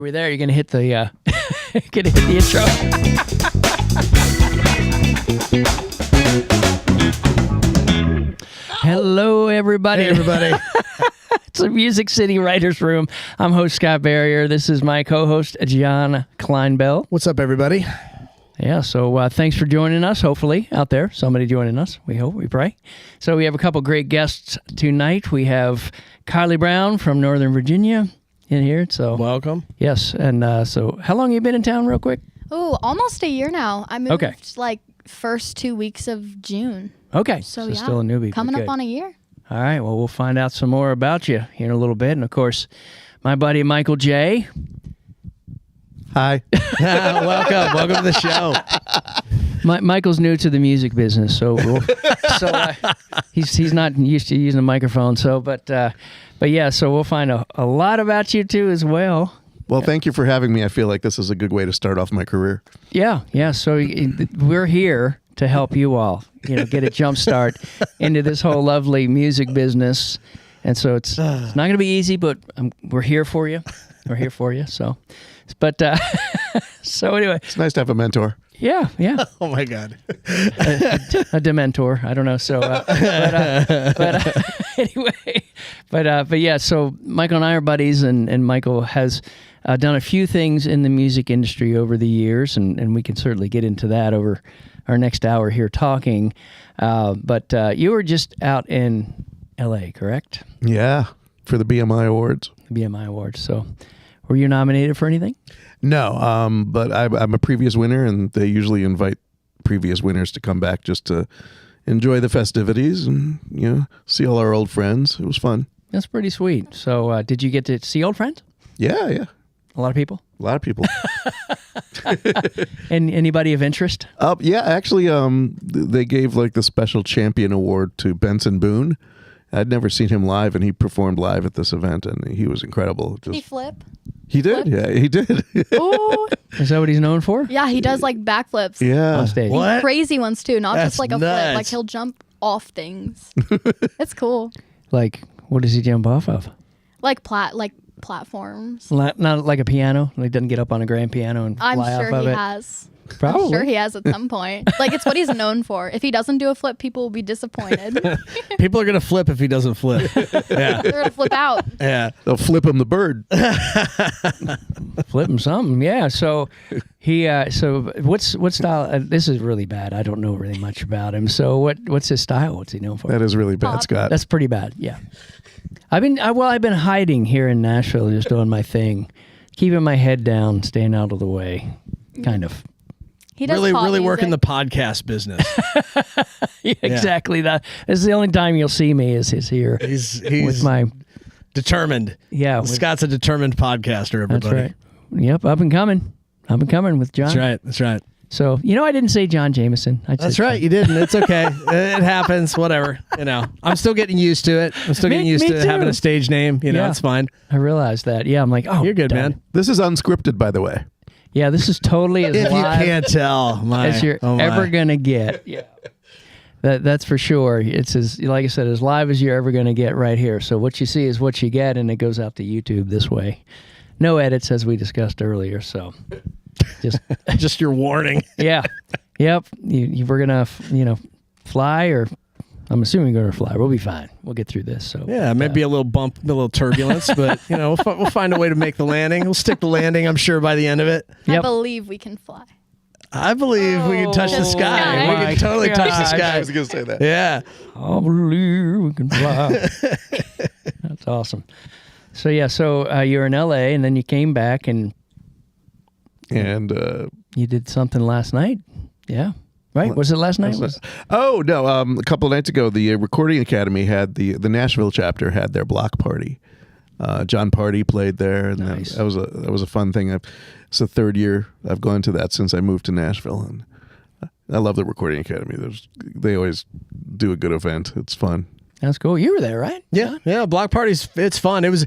We're there. You're gonna hit the intro. Hello, everybody. Hey, everybody. It's a Music City Writers Room. I'm host Scott Barrier. This is my co-host John Clinebell. What's up, everybody? Yeah, so thanks for joining us, hopefully, out there. Somebody joining us, we hope, we pray. So we have a couple great guests tonight. We have Carly Brown from Northern Virginia in here. So Welcome. yes, and so how long have you been in town, real quick? Oh, almost a year now. I moved Okay. like first 2 weeks of June. Okay, So, so yeah, still a newbie. but coming good. up on a year. All right, well, we'll find out some more about you here in a little bit. And, of course, my buddy Michael J. Hi. Welcome to the show. Michael's new to the music business, so he's not used to using a microphone. So, but yeah, so we'll find a lot about you too as well. Well, thank you for having me. I feel like this is a good way to start off my career. Yeah. So we're here to help you all, get a jump start into this whole lovely music business. And so it's not going to be easy, but we're here for you. We're here for you. So, but so anyway, It's nice to have a mentor. yeah. Oh, my God. A dementor. I don't know. So, anyway, but yeah. So Michael and I are buddies, and Michael has done a few things in the music industry over the years, and we can certainly get into that over our next hour here talking. But you were just out in L.A., correct? Yeah, for the BMI Awards. The BMI Awards. So, were you nominated for anything? No, but I'm a previous winner, and they usually invite previous winners to come back just to enjoy the festivities and see all our old friends. It was fun. That's pretty sweet. So, did you get to see old friends? Yeah, A lot of people. a lot of people. And anybody of interest? Yeah, actually, they gave like the special champion award to Benson Boone. I'd never seen him live, and he performed live at this event, and he was incredible. Did he flip? He did, yeah, he did. Oh, Is that what he's known for? yeah, he does like backflips. Yeah. On stage. What? Crazy ones too, not That's just like a nuts. flip. Like he'll jump off things. It's cool. Like, what does he jump off of? Like platforms. Not like a piano. Like, doesn't get up on a grand piano and I'm fly sure off of he it. has. Probably. I'm sure he has at some point. Like it's what he's known for. If he doesn't do a flip, people will be disappointed. People are going to flip if he doesn't flip. Yeah. They're gonna flip out. Yeah. They'll flip him the bird. Flip him something. Yeah. So he. So what style? This is really bad. I don't know really much about him. So what's his style? What's he known for? That is really bad, Pop. Scott. That's pretty bad. Yeah. I've been hiding here in Nashville, just doing my thing, keeping my head down, staying out of the way, kind of. He does Really, pop really working the music. podcast business. Yeah, exactly. This is the only time you'll see me is here He's with my determined. with- Scott's a determined podcaster, everybody. That's right. Yep, up and coming with John. That's right. So, I didn't say John Jameson. That's right. You didn't. It's okay. It happens. Whatever. I'm still getting used to it. I'm still getting used me to too. having a stage name. Yeah. It's fine. I realized that. Yeah, I'm like, oh, You're good, done. man. This is unscripted, by the way. Yeah, this is totally as If you live can't tell, as you're ever going to get. Yeah. That's for sure. It's like I said, as live as you're ever going to get right here. So what you see is what you get, and it goes out to YouTube this way. No edits, as we discussed earlier. So just your warning. yeah. Yep. We're going to, fly, or I'm assuming we're going to fly. We'll be fine. We'll get through this. So Yeah, maybe a little bump, a little turbulence, but we'll find a way to make the landing. We'll stick the landing, I'm sure, by the end of it. I Yep. believe we can fly. I believe we can touch the sky. sky. We can totally touch the I sky. was going to say that. Yeah. I believe we can fly. That's awesome. So yeah, you're in LA, and then you came back, and And you did something last night. Yeah. Right? Was it last night? oh no, a couple of nights ago, the Recording Academy had the Nashville chapter had their block party. John Party played there, and Nice. that was a fun thing. It's the third year I've gone to that since I moved to Nashville, and I love the Recording Academy. They always do a good event. It's fun. That's cool. You were there, right? Yeah, block parties, it's fun. It was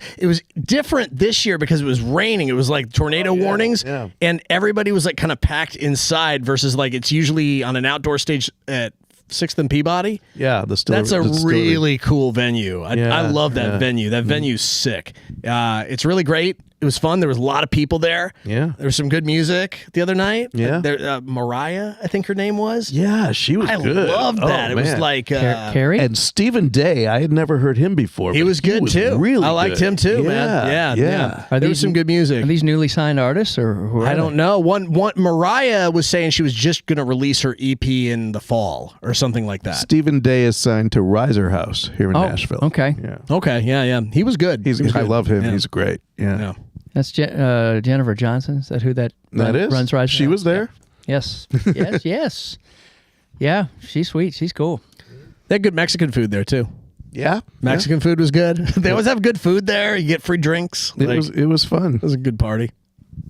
different this year because it was raining. It was like tornado warnings, yeah. and everybody was like kind of packed inside versus like it's usually on an outdoor stage at 6th and Peabody. Yeah, That's a really cool venue. I love that venue. That venue's sick. It's really great. was fun. There was a lot of people there. Yeah. There was some good music the other night. Yeah. Mariah, I think her name was. Yeah, she was I good. loved that. It was man. like Carrie? And Stephen Day, I had never heard him before. he but was good too. Really, I liked good. him too, man. Yeah. Are There was these- some good music. Are these newly signed artists or who are I they? don't know. One Mariah was saying she was just going to release her EP in the fall or something like that. Stephen Day is signed to Riser House here in Nashville. Okay. Yeah. Okay, yeah. He was good. He's, He was I good. love him. Yeah. He's great. Yeah. Yeah. That's Jennifer Johnson. Is that who that That runs is. Rise? She was there. Yes. Yes. Yeah, she's sweet. She's cool. They had good Mexican food there too. Yeah. Mexican food was good. They always have good food there. You get free drinks. Yeah. It was fun. It was a good party.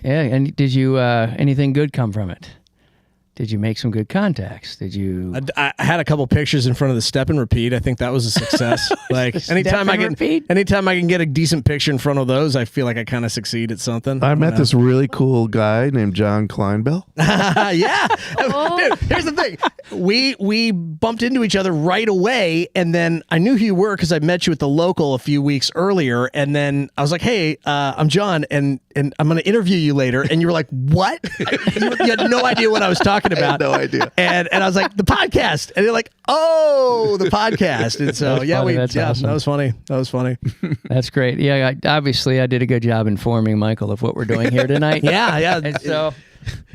Yeah, and did you anything good come from it? Did you make some good contacts? Did you? I had a couple pictures in front of the step and repeat. I think that was a success. Like anytime I can get a decent picture in front of those, I feel like I kind of succeed at something. I met this really cool guy named John Clinebell. Yeah. Dude, here's the thing. We bumped into each other right away, and then I knew who you were because I met you at the local a few weeks earlier, and then I was like, hey, I'm John, and I'm going to interview you later. And you were like, what? You had no idea what I was talking about. I had no idea. And I was like, the podcast. And you're like, oh, the podcast. And so, That's funny. That's awesome. that was funny. That was funny. That's great. Yeah, obviously I did a good job informing Michael of what we're doing here tonight. Yeah. And so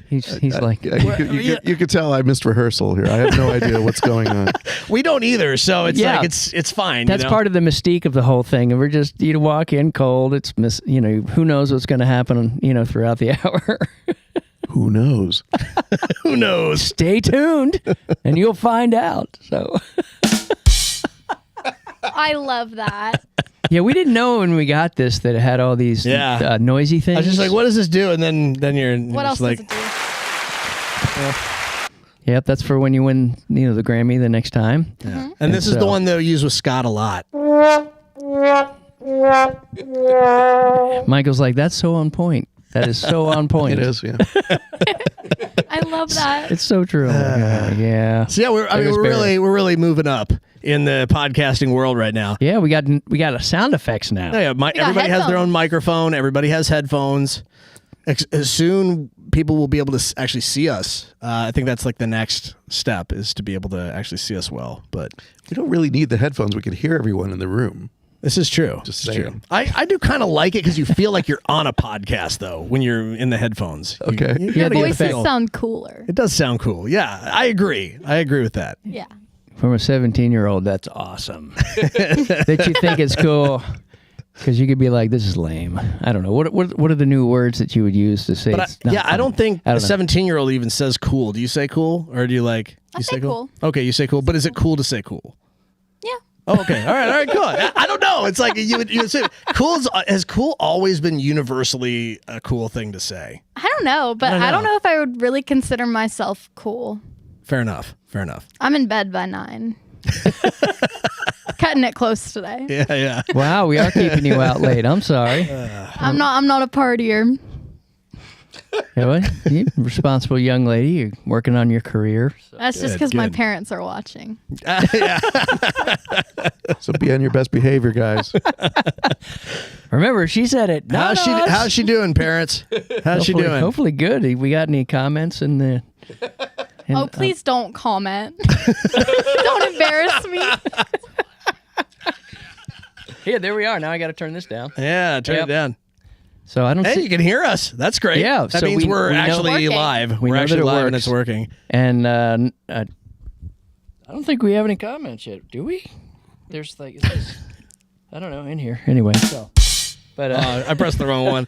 he's like, You could tell I missed rehearsal here. I have no idea what's going on. We don't either. So it's Yeah. like, it's fine. that's part of the mystique of the whole thing. And we're just, you walk in cold. It's, who knows what's going to happen, throughout the hour. Who knows? Who knows? Stay tuned and you'll find out. So, I love that. yeah, we didn't know when we got this that it had all these noisy things. I was just like, what does this do? And then you're What else like, does it do? Yep, that's for when you win, the Grammy the next time. yeah. And this is the one they'll use with Scott a lot. Michael's like, that's so on point. That is so on point. It is, yeah. I love that. It's so true. Yeah. So yeah, we're really moving up in the podcasting world right now. Yeah, we got a sound effects now. Yeah, everybody has their own microphone. Everybody has headphones. Soon, people will be able to actually see us. I think that's like the next step is to be able to actually see us well. But We don't really need the headphones. We could hear everyone in the room. this is true. Just It's saying. true. I do kind of like it because you feel like you're on a podcast though when you're in the headphones. Okay. You Yeah, gotta Your get a voices feel. sound cooler. It does sound cool. Yeah, I agree. I agree with that. Yeah. From a 17-year-old, that's awesome. That you think it's cool. Because you could be like, this is lame. I don't know. What are the new words that you would use to say? But it's not I funny? don't think I a don't know. 17-year-old even says cool. Do you say cool, or do you like? I You say cool. Okay, you say cool. But is it cool to say cool? Yeah. Oh, okay. All right, cool. I don't know. It's like you would say has cool always been universally a cool thing to say? I don't know, but I don't know if I would really consider myself cool. Fair enough. I'm in bed by 9. Cutting it close today. Yeah. Wow, we are keeping you out late. I'm sorry. I'm not a partier. You know what? You're a responsible young lady. You're working on your career. That's just because my parents are watching. So be on your best behavior, guys. Remember, she said it. No, How's she doing, parents? How's she doing? Hopefully good. We got any comments in the... Oh, please don't comment. Don't embarrass me. Here, there we are. Now I got to turn this down. Yeah, turn Yep. it down. So I don't Hey, see... you can hear us. That's great. Yeah, that so means we we're know- actually Working. live. We We're know actually that it live and works. it's working. And I don't think we have any comments yet, do we? There's like, I don't know, in here. Anyway, so. But I pressed the wrong one.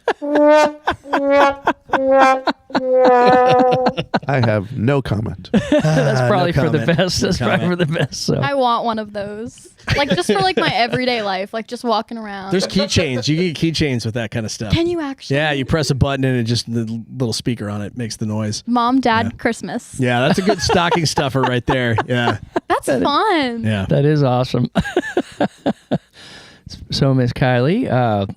I have no comment. that's probably for the comment. best. That's probably for the best. So. I want one of those. Like just for like my everyday life, like just walking around. There's keychains. You can get keychains with that kind of stuff. Can you actually? Yeah, you press a button and it just the little speaker on it makes the noise. Mom, Dad, Christmas. Yeah, that's a good stocking stuffer right there. Yeah, That's fun. yeah. That is awesome. So, Miss Kylie,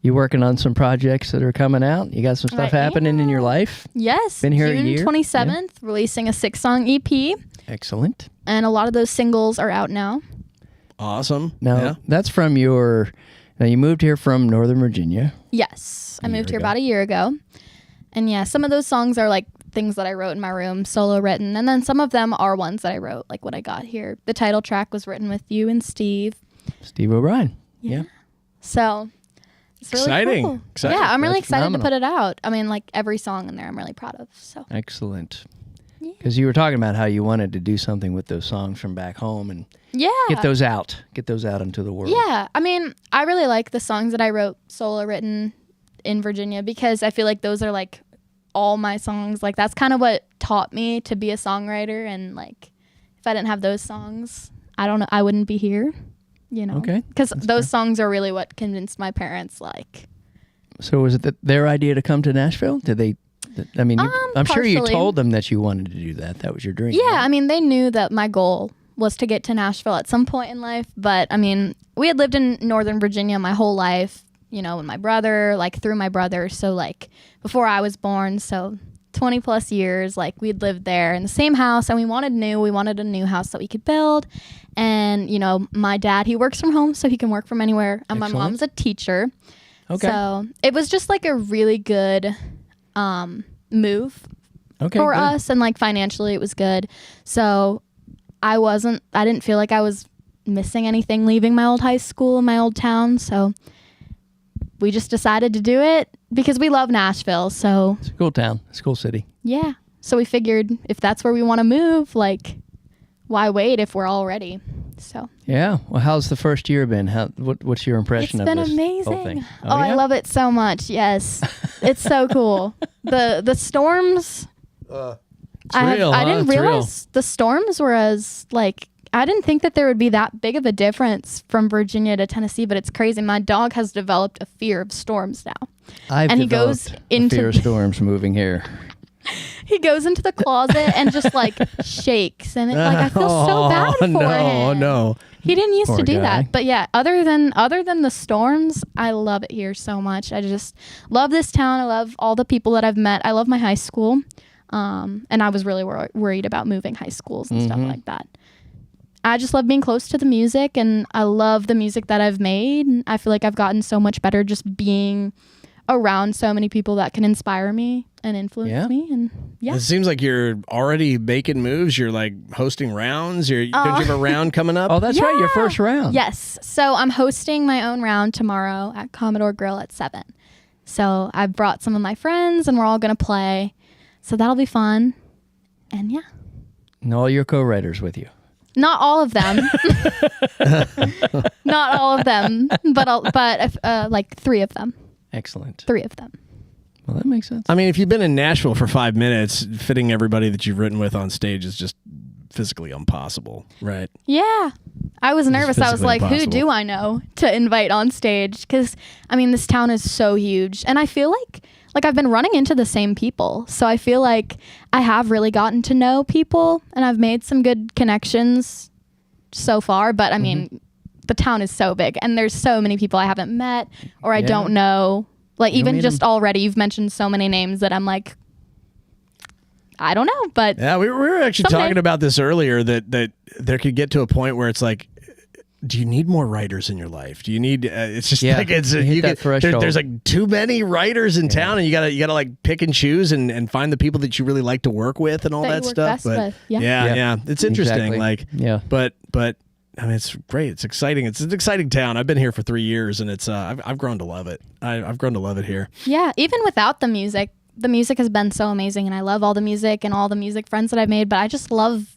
you working on some projects that are coming out? You got some stuff I happening in am. your life? Yes. Been here a June year? 27th, releasing a 6-song EP, Excellent. and a lot of those singles are out now. Awesome. Now, Yeah. that's from your Now you moved here from Northern Virginia. Yes, I moved here ago. about a year ago. And yeah, some of those songs are like things that I wrote in my room, solo written. And then some of them are ones that I wrote, like when I got here. The title track was written with you and Steve. Steve O'Brien. Yeah. So it's really Exciting. cool. Exciting. Yeah, I'm really That's excited phenomenal. to put it out. I mean, like every song in there I'm really proud of. So Excellent. Because you were talking about how you wanted to do something with those songs from back home and yeah. get those out into the world. Yeah, I mean, I really like the songs that I wrote solo written in Virginia because I feel like those are like all my songs. Like that's kind of what taught me to be a songwriter, and like if I didn't have those songs, I don't know, I wouldn't be here, you know. Okay, because that's those fair. songs are really what convinced my parents. Like, So was it their idea to come to Nashville? Did they? I mean, I'm sure you partially. told them that you wanted to do that. That was your dream. yeah, right? I mean, they knew that my goal was to get to Nashville at some point in life, but I mean, we had lived in Northern Virginia my whole life, you know, with my brother, like through my brother, so like before I was born, so 20 plus years, like we'd lived there in the same house, and we wanted a new house that we could build. And you know, my dad, he works from home, so he can work from anywhere, and my Excellent. mom's a teacher. Okay. So it was just like a really good move Okay. for good. us, and like financially it was good. So I didn't feel like I was missing anything leaving my old high school in my old town. So we just decided to do it because we love Nashville. So It's a cool town. It's a cool city. yeah. So we figured if that's where we want to move, like why wait if we're all ready? So Yeah. Well, how's the first year been? What's your impression it's of been this amazing. whole thing? Oh, I yeah? love it so much. Yes. It's so cool. The storms. I real, huh? didn't It's real. realize the storms were as like, I didn't think that there would be that big of a difference from Virginia to Tennessee, but it's crazy. My dog has developed a fear of storms now. I've and he goes developed into- a fear of storms moving here. He goes into the closet and just like shakes, and like I feel so bad for him. No. He didn't used Poor to do guy. that. But yeah, other than the storms, I love it here so much. I just love this town. I love all the people that I've met. I love my high school. And I was really worried about moving high schools and stuff like that. I just love being close to the music, and I love the music that I've made. And I feel like I've gotten so much better just being around so many people that can inspire me and influence me. And yeah. It seems like you're already making moves. You're like hosting rounds. Don't you have a round coming up? Oh, that's right. Your Yeah. first round. Yes. So I'm hosting my own round tomorrow at Commodore Grill at 7. So I brought some of my friends, and we're all going to play. So that'll be fun. And yeah. And all your co-writers with you. Not all of them. Not all of them, but like 3 of them. Excellent. 3 of them. Well, that makes sense. I mean, if you've been in Nashville for 5 minutes, fitting everybody that you've written with on stage is just physically impossible, right? Yeah. I was nervous. I was physically like, who impossible. do I know to invite on stage? Because, I mean, this town is so huge. And I feel like I've been running into the same people. So I feel like I have really gotten to know people, and I've made some good connections so far. But, I mean, the town is so big, and there's so many people I haven't met or I Yeah. don't know. Like, You'll even meet just 'em. already, you've mentioned so many names that I'm like, I don't know. But Yeah, we were actually Someday. talking about this earlier, that there could get to a point where it's like, do you need more writers in your life? Do you need? It's just Yeah, like it's you hit that threshold. there's like too many writers in town, and you gotta like pick and choose and find the people that you really like to work with and all That that you work stuff. best But with, yeah. yeah, it's interesting. Exactly. Like Yeah. but I mean, it's great. It's exciting. It's an exciting town. I've been here for 3 years, and it's I've grown to love it. I've grown to love it here. yeah, even without the music has been so amazing, and I love all the music and all the music friends that I've made, but I just love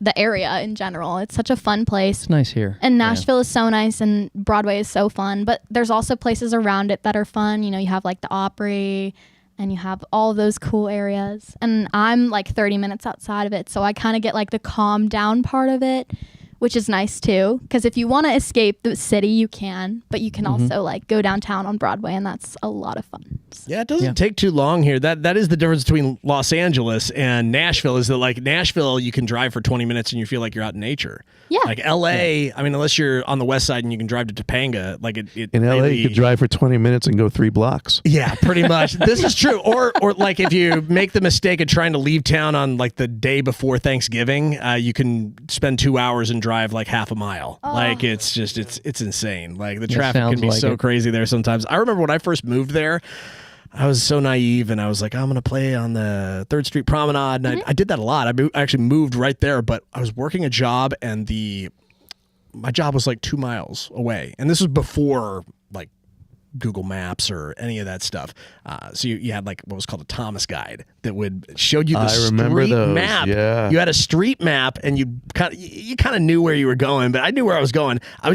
the area in general. It's such a fun place. It's nice here. And Nashville is so nice, and Broadway is so fun, but there's also places around it that are fun. You know, you have like the Opry, and you have all of those cool areas. And I'm like 30 minutes outside of it, so I kind of get like the calm down part of it, which is nice too. Because if you want to escape the city, you can, but you can also like go downtown on Broadway, and that's a lot of fun. So- Yeah, it doesn't take too long here. That is the difference between Los Angeles and Nashville, is that like Nashville, you can drive for 20 minutes and you feel like you're out in nature. Yeah. Like LA, I mean, unless you're on the west side and you can drive to Topanga, like it In LA, really- you could drive for 20 minutes and go 3 blocks. Yeah, pretty much. This is true. Or like if you make the mistake of trying to leave town on like the day before Thanksgiving, you can spend 2 hours and drive like half a mile. Like it's insane. Like the That traffic can sounds be like so it. crazy there sometimes. I remember when I first moved there, I was so naive, and I was like, I'm going to play on the 3rd Street Promenade. And I did that a lot. I actually moved right there, but I was working a job, and my job was like 2 miles away. And this was before like Google Maps or any of that stuff. So you had like what was called a Thomas guide that would show you the I remember street those, map. yeah. You had a street map, and you kind of knew where you were going, but I knew where I was going. I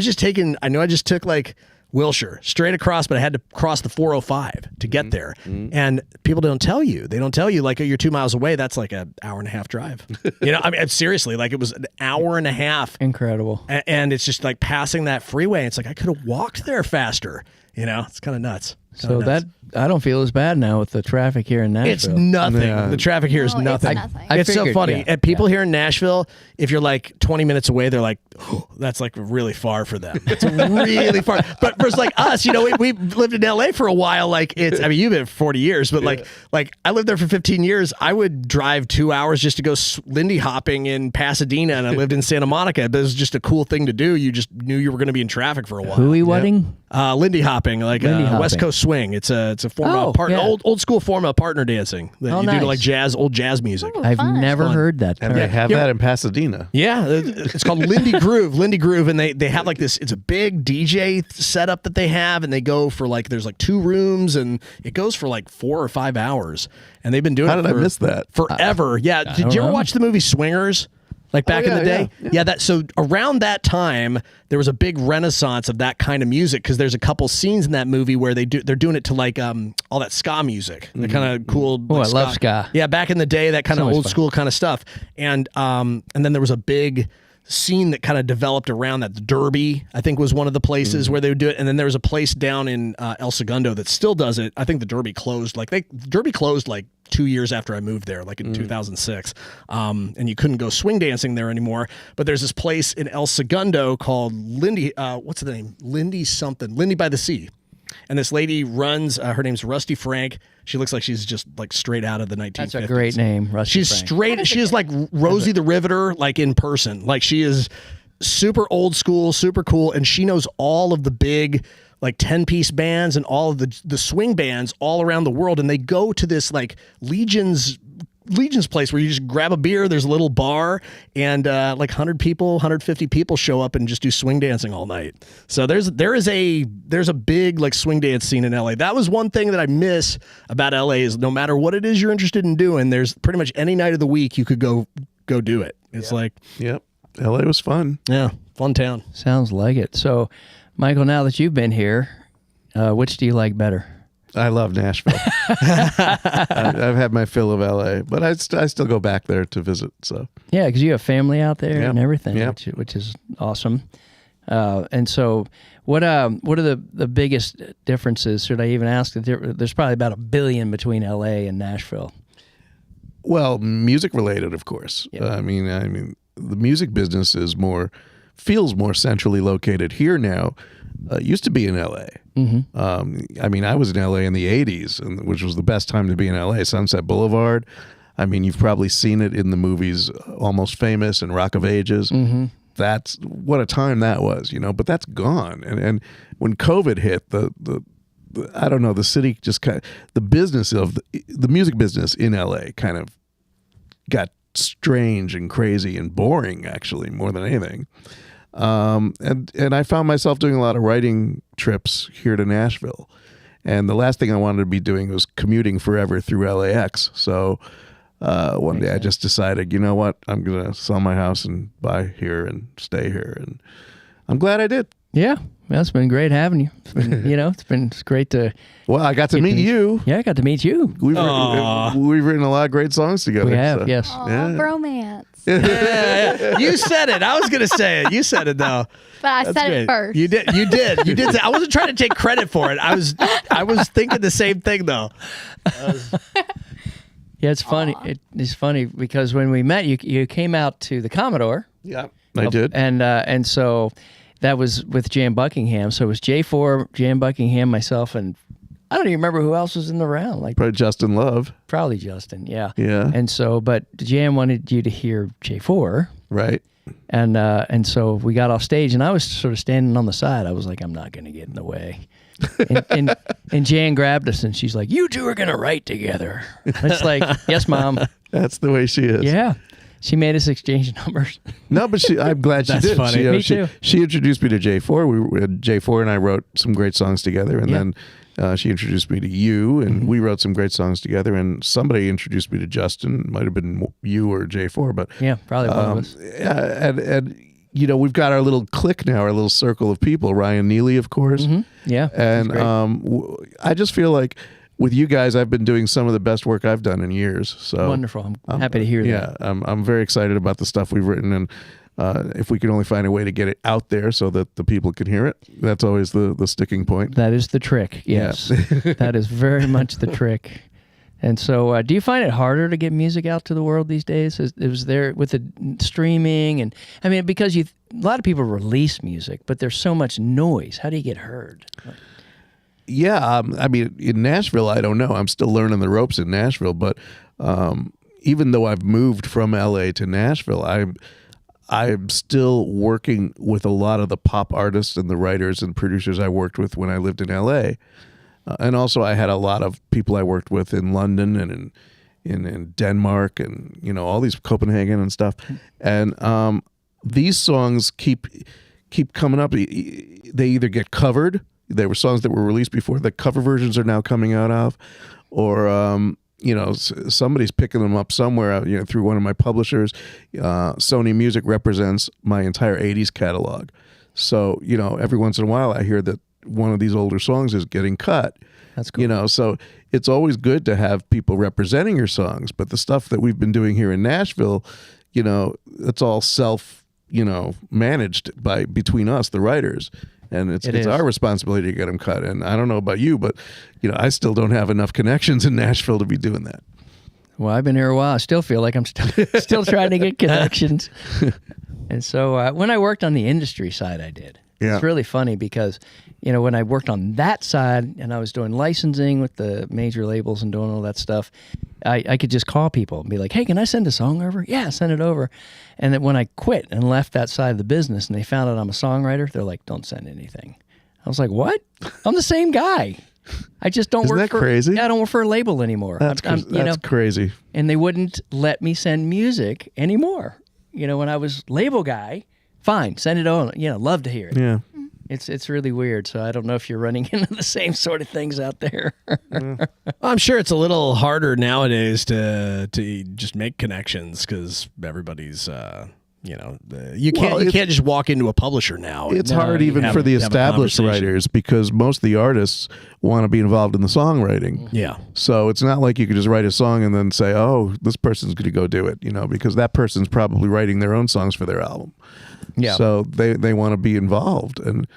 knew I just took like Wilshire straight across, but I had to cross the 405 to get there. And people don't tell you. They don't tell you like, oh, you're 2 miles away. That's like an hour and a half drive. I mean, seriously, like it was an hour and a half. Incredible. And it's just like passing that freeway. It's like I could have walked there faster. It's kind of nuts. So that I don't feel as bad now with the traffic here in Nashville. It's nothing. Yeah. The traffic here is No, it's nothing. nothing. I It's so figured, funny. yeah, And people here in Nashville, if you're like 20 minutes away, they're like, oh, that's like really far for them. It's really far. But for like us, we lived in LA for a while. Like you've been for 40 years, but like I lived there for 15 years. I would drive 2 hours just to go Lindy hopping in Pasadena, and I lived in Santa Monica. But it was just a cool thing to do. You just knew you were going to be in traffic for a while. Hooey wedding? Lindy hopping, like Lindy hopping. West Coast swing. It's a form Oh, of partner, yeah. old school form of partner dancing that Oh, you do to nice. like old jazz music. Oh, I've fun. never heard that. And they have that in Pasadena. Yeah, it's called Lindy Groove, and they have like this. It's a big DJ setup that they have, and they go for like there's like 2 rooms, and it goes for like 4 or 5 hours, and they've been doing How it did I for miss that? forever. Yeah, did don't you ever know. watch the movie Swingers? Like back in the day, so around that time there was a big renaissance of that kind of music because there's a couple scenes in that movie where they're doing it to like all that ska music, the kind of cool. Oh, like, I love ska. Yeah, back in the day, that kind So of much old fun. school kind of stuff, and then there was a big scene that kind of developed around that. The Derby, I think, was one of the places where they would do it, and then there was a place down in El Segundo that still does it. I think the Derby closed. Derby closed like 2 years after I moved there, like in 2006, and you couldn't go swing dancing there anymore. But there's this place in El Segundo called Lindy. What's the name? Lindy something. Lindy by the Sea. And this lady runs. Her name's Rusty Frank. She looks like she's just like straight out of the 1950s. That's a great name, Rusty She's Frank. straight. She is like Rosie the Riveter, like in person. Like she is super old school, super cool, and she knows all of the big like 10-piece bands and all of the swing bands all around the world. And they go to this like Legion's place where you just grab a beer. There's a little bar, and like 100 people, 150 people show up and just do swing dancing all night. So there's a big like swing dance scene in LA. That was one thing that I miss about LA is no matter what it is you're interested in doing, there's pretty much any night of the week you could go do it. It's like, Yep. LA was fun. yeah, fun town. Sounds like it. So, Michael, now that you've been here, which do you like better? I love Nashville. I've had my fill of LA, but I still go back there to visit. So Yeah, because you have family out there Yeah. and everything, Yeah. which is awesome. And so, what are the biggest differences? Should I even ask? There's probably about 1 billion between LA and Nashville. well, music related, of course. Yeah. I mean, the music business feels more centrally located here now. Used to be in LA. I mean, I was in LA in the 80s, which was the best time to be in LA. Sunset Boulevard. I mean, you've probably seen it in the movies Almost Famous and Rock of Ages. That's what a time that was, but that's gone. And when COVID hit, the I don't know, the city just kind of, the business of the music business in LA kind of got strange and crazy and boring, actually, more than anything. And I found myself doing a lot of writing trips here to Nashville. And the last thing I wanted to be doing was commuting forever through LAX. So one day I just decided, you know what, I'm going to sell my house and buy here and stay here. And I'm glad I did. Yeah, well, it's been great having you. It's been, it's great to. Well, I got to meet you. Yeah, I got to meet you. We've written a lot of great songs together. We have, so. yes. Aw, Yeah. bromance. Yeah. You said it. I was gonna say it. You said it though. But I That's said great. it first. You did. You did. I wasn't trying to take credit for it. I was thinking the same thing though. Yeah, it's funny. It's funny because when we met, you came out to the Commodore. Yeah, I did. And so that was with Jan Buckingham. So it was J4, Jan Buckingham, myself, and I don't even remember who else was in the round. Like Probably Justin Love. probably Justin. Yeah. Yeah. And so, but Jan wanted you to hear J4. Right. And so we got off stage, and I was sort of standing on the side. I was like, I'm not going to get in the way. And Jan grabbed us, and she's like, "You two are going to write together." And it's like, "Yes, Mom." That's the way she is. Yeah. She made us exchange numbers. No, but I'm glad she That's did. funny. Me too. She introduced me to J4. J4 and I wrote some great songs together, and then she introduced me to you, and we wrote some great songs together. And somebody introduced me to Justin. It might have been you or J4, but Yeah, probably one of us. and you know, we've got our little clique now, our little circle of people. Ryan Neely, of course. Yeah. And that's great. I just feel like with you guys, I've been doing some of the best work I've done in years. So Wonderful. I'm happy to hear that. Yeah, I'm very excited about the stuff we've written, and if we can only find a way to get it out there so that the people can hear it, that's always the sticking point. That is the trick. Yes. That is very much the trick. And so, do you find it harder to get music out to the world these days? It was there with the streaming, and I mean, because a lot of people release music, but there's so much noise. How do you get heard? Yeah, I mean, in Nashville, I don't know. I'm still learning the ropes in Nashville, but even though I've moved from LA to Nashville, I'm still working with a lot of the pop artists and the writers and producers I worked with when I lived in LA. And also, I had a lot of people I worked with in London and in Denmark and, you know, all these Copenhagen and stuff. And these songs keep coming up. They either get covered. They were songs that were released before. The cover versions are now coming out of, or you know, somebody's picking them up somewhere. You know, through one of my publishers. Sony Music represents my entire '80s catalog, so you know, every once in a while I hear that one of these older songs is getting cut. That's cool. You know, so it's always good to have people representing your songs. But the stuff that we've been doing here in Nashville, you know, it's all managed between us, the writers. And it's our responsibility to get them cut. And I don't know about you, but you know, I still don't have enough connections in Nashville to be doing that. Well, I've been here a while. I still feel like I'm still trying to get connections. And so when I worked on the industry side, I did. Yeah. It's really funny because, you know, when I worked on that side and I was doing licensing with the major labels and doing all that stuff, I could just call people and be like, "Hey, can I send a song over?" "Yeah, send it over." And then when I quit and left that side of the business and they found out I'm a songwriter, they're like, "Don't send anything." I was like, "What? I'm the same guy. I just don't Isn't work that crazy? Yeah, I don't work for a label anymore." That's crazy. And they wouldn't let me send music anymore. You know, when I was label guy, fine, send it on. You know, love to hear it. Yeah. It's really weird. So I don't know if you're running into the same sort of things out there. I'm sure it's a little harder nowadays to just make connections because everybody's you can't just walk into a publisher now. It's hard even for the established writers because most of the artists want to be involved in the songwriting. Yeah. So it's not like you could just write a song and then say, "Oh, this person's going to go do it," you know, because that person's probably writing their own songs for their album. Yeah. So they want to be involved, and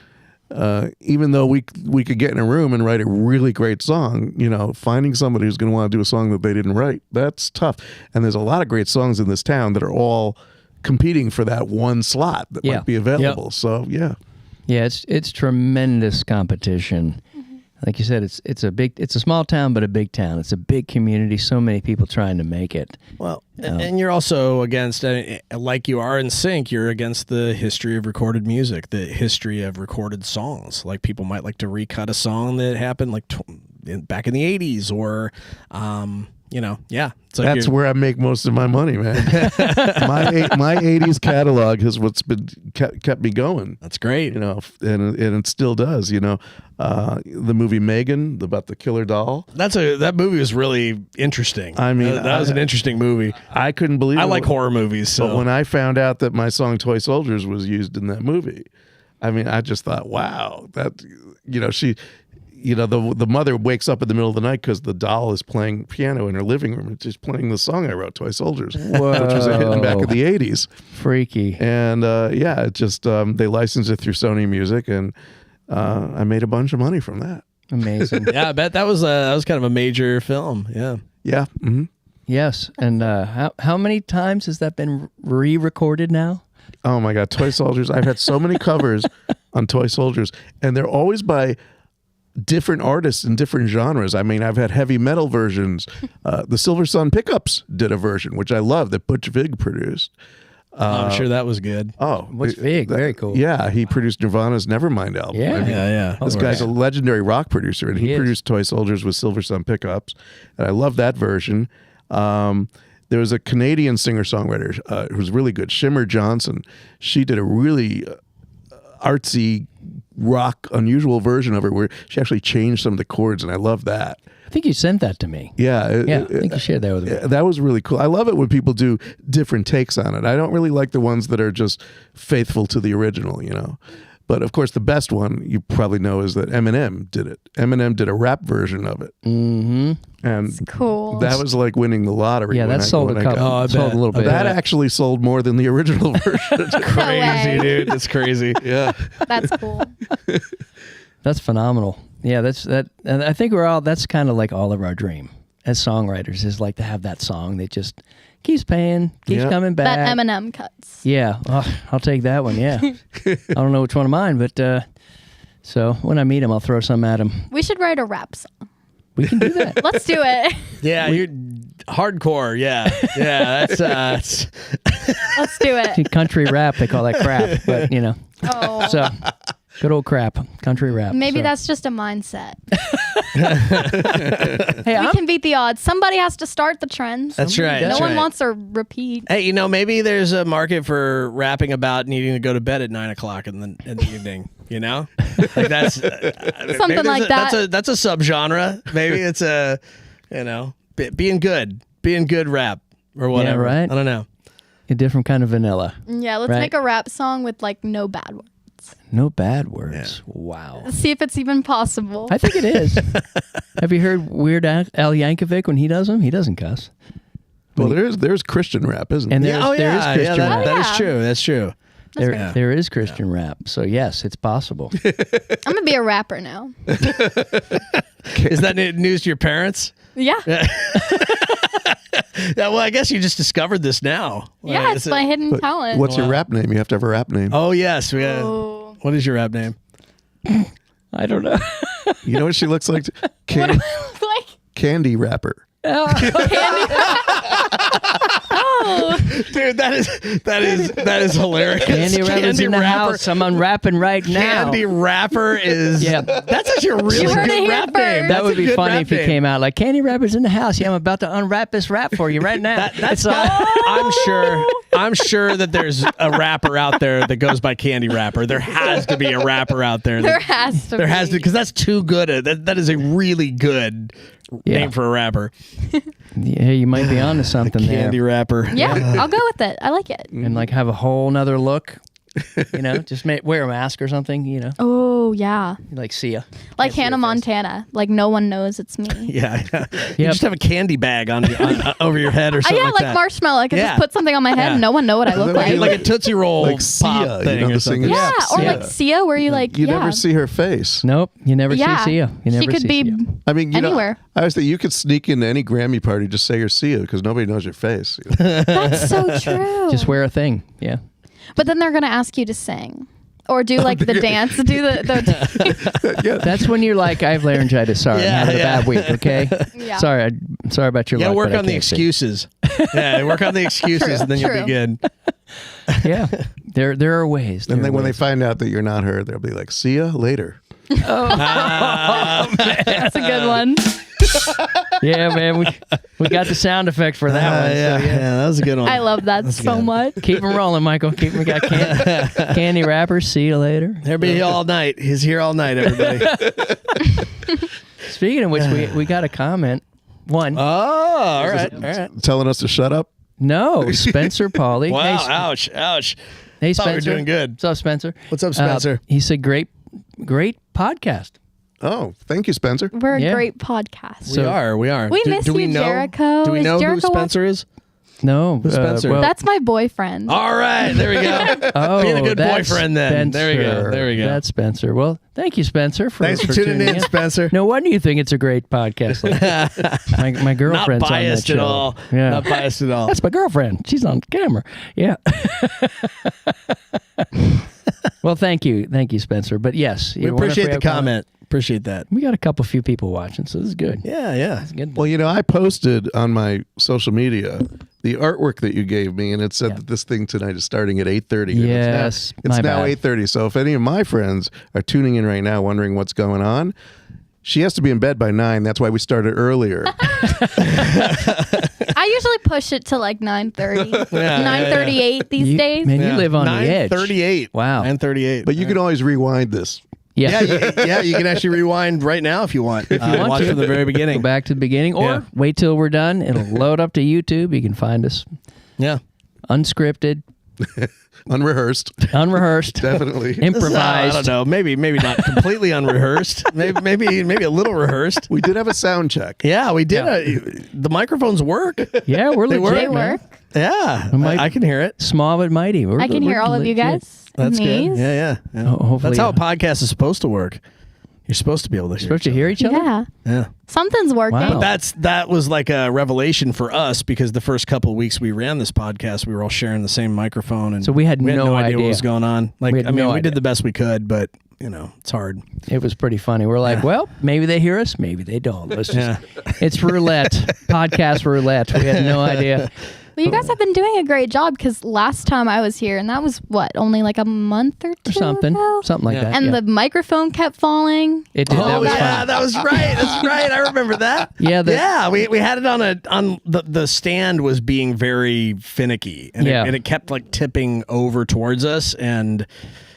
even though we could get in a room and write a really great song, you know, finding somebody who's going to want to do a song that they didn't write, that's tough. And there's a lot of great songs in this town that are all competing for that one slot that might be available. Yep. So yeah, it's tremendous competition. Like you said, it's a small town, but a big town. It's a big community. So many people trying to make it. Well, and you're also against, like you are in sync, you're against the history of recorded music, the history of recorded songs. Like people might like to recut a song that happened like back in the 80s or, you know, yeah. It's like that's where I make most of my money, man. my 80s catalog is what's been kept me going. That's great. You know, and it still does, you know. The movie Megan, about the killer doll. That movie was really interesting. I mean, that was an interesting movie. I couldn't believe it. I like horror movies. So. But when I found out that my song Toy Soldiers was used in that movie, I mean, I just thought, wow, that, you know, the mother wakes up in the middle of the night because the doll is playing piano in her living room and she's playing the song I wrote, Toy Soldiers, which was a hit back in the 80s. Freaky. And it just, they licensed it through Sony Music, and I made a bunch of money from that. Amazing. Yeah, I bet that was kind of a major film. Yeah. Yeah. Mm-hmm. Yes. And how many times has that been re-recorded now? Oh my God, Toy Soldiers. I've had so many covers on Toy Soldiers, and they're always by different artists in different genres. I mean, I've had heavy metal versions. The Silver Sun Pickups did a version, which I love, that Butch Vig produced. I'm sure that was good. Oh, What's big? Very cool. Yeah, he produced Nirvana's Nevermind album. Yeah. I mean, Yeah. This guy's a legendary rock producer, and He he is. produced Toy Soldiers with Silver Sun pickups, and I love that version. There was a Canadian singer-songwriter who's really good, Shimmer Johnson. She did a really artsy rock, unusual version of it where she actually changed some of the chords, and I love that. I think you sent that to me. Yeah, Yeah, I think you shared that with me. that was really cool. I love it when people do different takes on it. I don't really like the ones that are just faithful to the original, you know. But of course, the best one you probably know is that Eminem did it. Eminem did a rap version of it, and Cool. that was like winning the lottery. Yeah, when that I- sold when a I couple. got- I sold bet. a little bit. That actually sold more than the original version. way. Dude. That's crazy. Yeah. That's cool. That's phenomenal. Yeah, that. And I think that's kind of like all of our dream as songwriters is like to have that song that just keeps paying, keeps Yeah. coming back. That Eminem cuts. Yeah, I'll take that one. Yeah, I don't know which one of mine, but so when I meet him, I'll throw some at him. We should write a rap song. We can do that. Let's do it. Yeah, you're hardcore. Yeah. That's Let's do it. Country rap, they call that crap, but you know, Oh. so good old crap, country rap. Maybe so. that's just a mindset. Hey, We can beat the odds. Somebody has to start the trends. That's right. No that's one right. wants to repeat. Hey, maybe there's a market for rapping about needing to go to bed at 9:00 in the evening. You know, like that's Something like that. That's a subgenre. Maybe it's a, being good rap or whatever. right. I don't know. a different kind of vanilla. Yeah, let's Right. make a rap song with like no bad words. No bad words. Wow. See if it's even possible. I think it is. Have you heard Weird Al Yankovic when he does them? He doesn't cuss. Well, there's Christian rap, isn't And there? there is Christian that, rap. that is Yeah. true. That's true. There is Christian rap. So yes, it's possible. I'm gonna be a rapper now. Is that news to your parents? Yeah. Yeah, well, I guess you just discovered this now. Yeah, it's my hidden talent. What's your rap name? You have to have a rap name. Oh, yes. Oh. What is your rap name? I don't know. You know what she looks like? What do I look like? Candy rapper. Oh. Dude, that is hilarious. Candy Rapper's in the house. I'm unwrapping right now. Candy Rapper is. Yeah. That's actually a really You heard it good here rap first. name. That That's would a be good funny rap if he name. came out like Candy Rapper's in the house. Yeah, I'm about to unwrap this rap for you right now. That's I'm sure that there's a rapper out there that goes by Candy Rapper. There has to be a rapper out there. There has to be. because that's too good. That is a really good Yeah. name for a rapper. Yeah, you might be onto something there. Candy Rapper. Yeah, I'll go with it. I like it. And like have a whole nother look. You know, just wear a mask or something. You know, Oh yeah, like see ya. like Hannah Montana. Like no one knows it's me. Yeah. You Yep. just have a candy bag on over your head or something Yeah, like like that. marshmallow. I could Yeah. just put something on my head Yeah. and no one know what I look Like- like. like a Tootsie Roll Like pop Sia, thing you know, or the something. singer. yeah, or Sia. like Sia, where you like You yeah. never see her face. Nope, you never Yeah, see Sia. You never she could see be Sia. I mean, you anywhere. know, I always think you could sneak into any Grammy party, just say you're Sia because nobody knows your face. That's so true. Just wear a thing. Yeah. But then they're gonna ask you to sing. Or do like the dance, do the Yeah, That's when you're like, I have laryngitis. Sorry, Yeah, I'm having yeah. a bad week. Okay. Yeah. Sorry, sorry about your. You gotta luck, work but I on the can't sing. excuses. Yeah, work on the excuses, and then you'll be True. good. Yeah, there are ways. and There then are when they ways. find out that you're not her, they'll be like, "See ya later." That's a good one. Yeah, man, we got the sound effect for that one. Yeah, So, yeah. that was a good one. I love that so good. much. Keep them rolling, Michael. Keep them. We got candy rappers. See you later. He'll be here all night. He's here all night, everybody. Speaking of which, we got a comment. One. All right. Telling us to shut up. No, Spencer Pauly. Wow, Hey, ouch. hey, Thought we were Spencer. doing good. What's up, Spencer? What's up, Spencer? He said, "Great podcast." Oh, thank you, Spencer. We're a Yeah. great podcast. So- We are. We miss you, know, Jericho. Do we Is know Jericho who Spencer is? No, Who's Spencer? well, That's my boyfriend. All right, there we go. oh, being a good that's boyfriend then. There we go, Spencer. there we go. That's Spencer. Well, thank you, Spencer, for Thanks for tuning in, Spencer. No wonder you think it's a great podcast. Like my Not girlfriend's on that biased show. at all. Yeah. Not biased at all. That's my girlfriend. She's on camera. Yeah. Well, thank you, Spencer. But yes, We appreciate the comment. Appreciate that. We got a few people watching, so this is good. Yeah. It's good. Well, you know, I posted on my social media the artwork that you gave me, and it said that this thing tonight is starting at 8:30. Yes, it's now 8:30. So if any of my friends are tuning in right now wondering what's going on, she has to be in bed by 9. That's why we started earlier. I usually push it to like 9:30, 9:38 these days. Man, you live on the edge. 9:38. Wow. 9:38. But you can always rewind this. Yeah. Yeah, you can actually rewind right now if you want. If you want watch to. from the very Go beginning. back to the beginning, or Yeah. wait till we're done. It'll load up to YouTube. You can find us Yeah. unscripted, Unrehearsed. unrehearsed, Definitely. I improvised. don't know. Maybe not completely unrehearsed. Maybe a little rehearsed. We did have a sound check. Yeah, we did. Yeah. The microphones work. Yeah, we're legit. work. They man. work. Yeah, might- I can hear it. Small but mighty. I can hear all of you legit. guys. That's Me. good. Yeah. Hopefully, That's how a podcast is supposed to work. You're supposed to be able to hear. supposed to hear each other. Yeah. Yeah. Something's working. Wow. That was like a revelation for us because the first couple of weeks we ran this podcast, we were all sharing the same microphone, and So we had no no idea what idea. was going on. Like, We had I mean, no we did idea. the best we could, but it's hard. It was pretty funny. We're like, well, maybe they hear us, maybe they don't. Let's just, Yeah. It's roulette, podcast roulette. We had no idea. Well, you guys have been doing a great job because last time I was here, and that was only like a month or two Or something ago? like Yeah. that. And yeah. the microphone kept falling. It did. Oh that was yeah, fun. that was right. That's right. I remember that. Yeah, We had it on the stand was being very finicky, and Yeah. it kept like tipping over towards us, and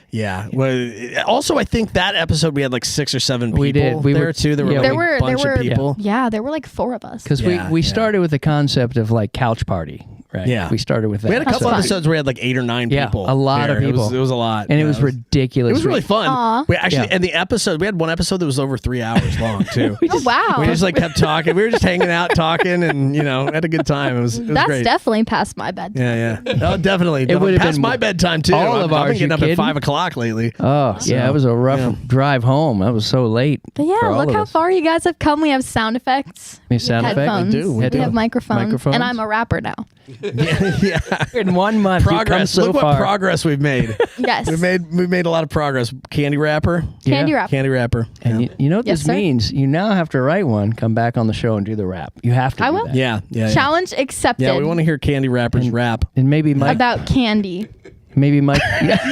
yeah. Well, also I think that episode we had like 6 or 7 people We did. We there were- too. There were yeah, like There a were- bunch there of were- people. Yeah, there were like 4 of us. Because Yeah, we yeah. started with the concept of like couch party, right? Yeah. We started with that. We had a couple fun. episodes where we had like 8 or 9 Yeah, people. a lot of there. people. It was a lot, and it Yeah, was ridiculous. It was really fun. Aw. We actually, Yeah. and the episode, we had one episode that was over 3 hours long too. Oh, wow. We just like kept talking. We were just hanging out, talking, and had a good time. It was That's great. definitely past my bedtime. Yeah. Oh, definitely. It would've past been my bedtime too. all of I've ours, been getting you up kidding? at 5 o'clock lately. Oh, yeah, it was a rough drive home. That was so late. But yeah, for all look of how us. far you guys have come. We have sound effects. We have sound effects? headphones. We do, we We do. have microphones. Microphones. And I'm a rapper now. Yeah. In 1 month, you've come Progress. so Look what far. progress we've made. Yes. we made a lot of progress. Candy wrapper. Candy Yeah. wrap. Candy wrapper. And Yeah. you know what Yes, this sir. means? You now have to write one, come back on the show and do the rap. You have to I do will. that. Yeah. Challenge accepted. Yeah, we want to hear Candy Rappers rap. And maybe Mike. about candy. Maybe Mike.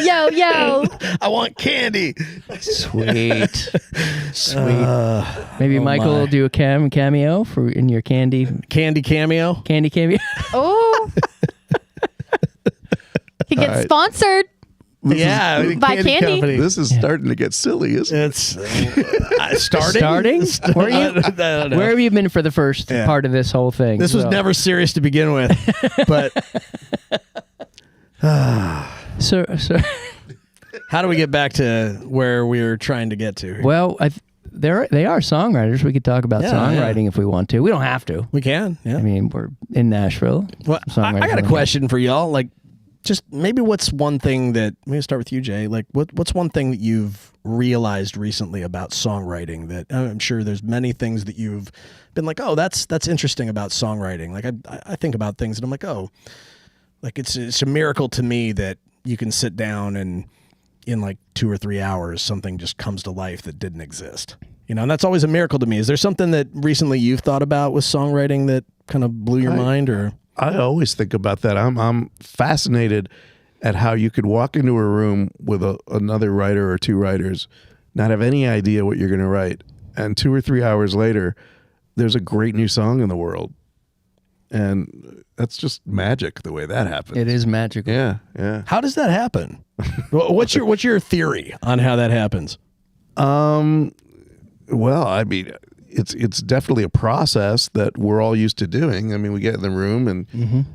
Yo, yo. I want candy. Sweet. Maybe Michael will do a cameo for in your candy cameo. cameo. Oh. He gets sponsored. Yeah, By Candy. Company. This is starting to get silly, isn't it? It's starting. Starting? Where, I don't know. where have you been for the first Yeah. part of this whole thing? This was So- never serious to begin with, but So how do we get back to where we were trying to get to? well, they are songwriters. We could talk about Yeah, songwriting if we want to. We don't have to. We can. Yeah. I mean, we're in Nashville. Well, Songwriters I got a on question for y'all. Like, just maybe what's one thing that I'm going to start with you, Jay. Like, what's one thing that you've realized recently about songwriting that I'm sure there's many things that you've been like, oh, that's interesting about songwriting. Like, I think about things and I'm like, oh, like it's a miracle to me that you can sit down and in like 2 or 3 hours something just comes to life that didn't exist. And that's always a miracle to me. Is there something that recently you've thought about with songwriting that kind of blew your mind or? I always think about that. I'm fascinated at how you could walk into a room with another writer or 2 writers, not have any idea what you're going to write, and 2 or 3 hours later, there's a great new song in the world, and that's just magic the way that happens. It is magical. Yeah. How does that happen? What's your theory on how that happens? Well, I mean, it's definitely a process that we're all used to doing. I mean, we get in the room and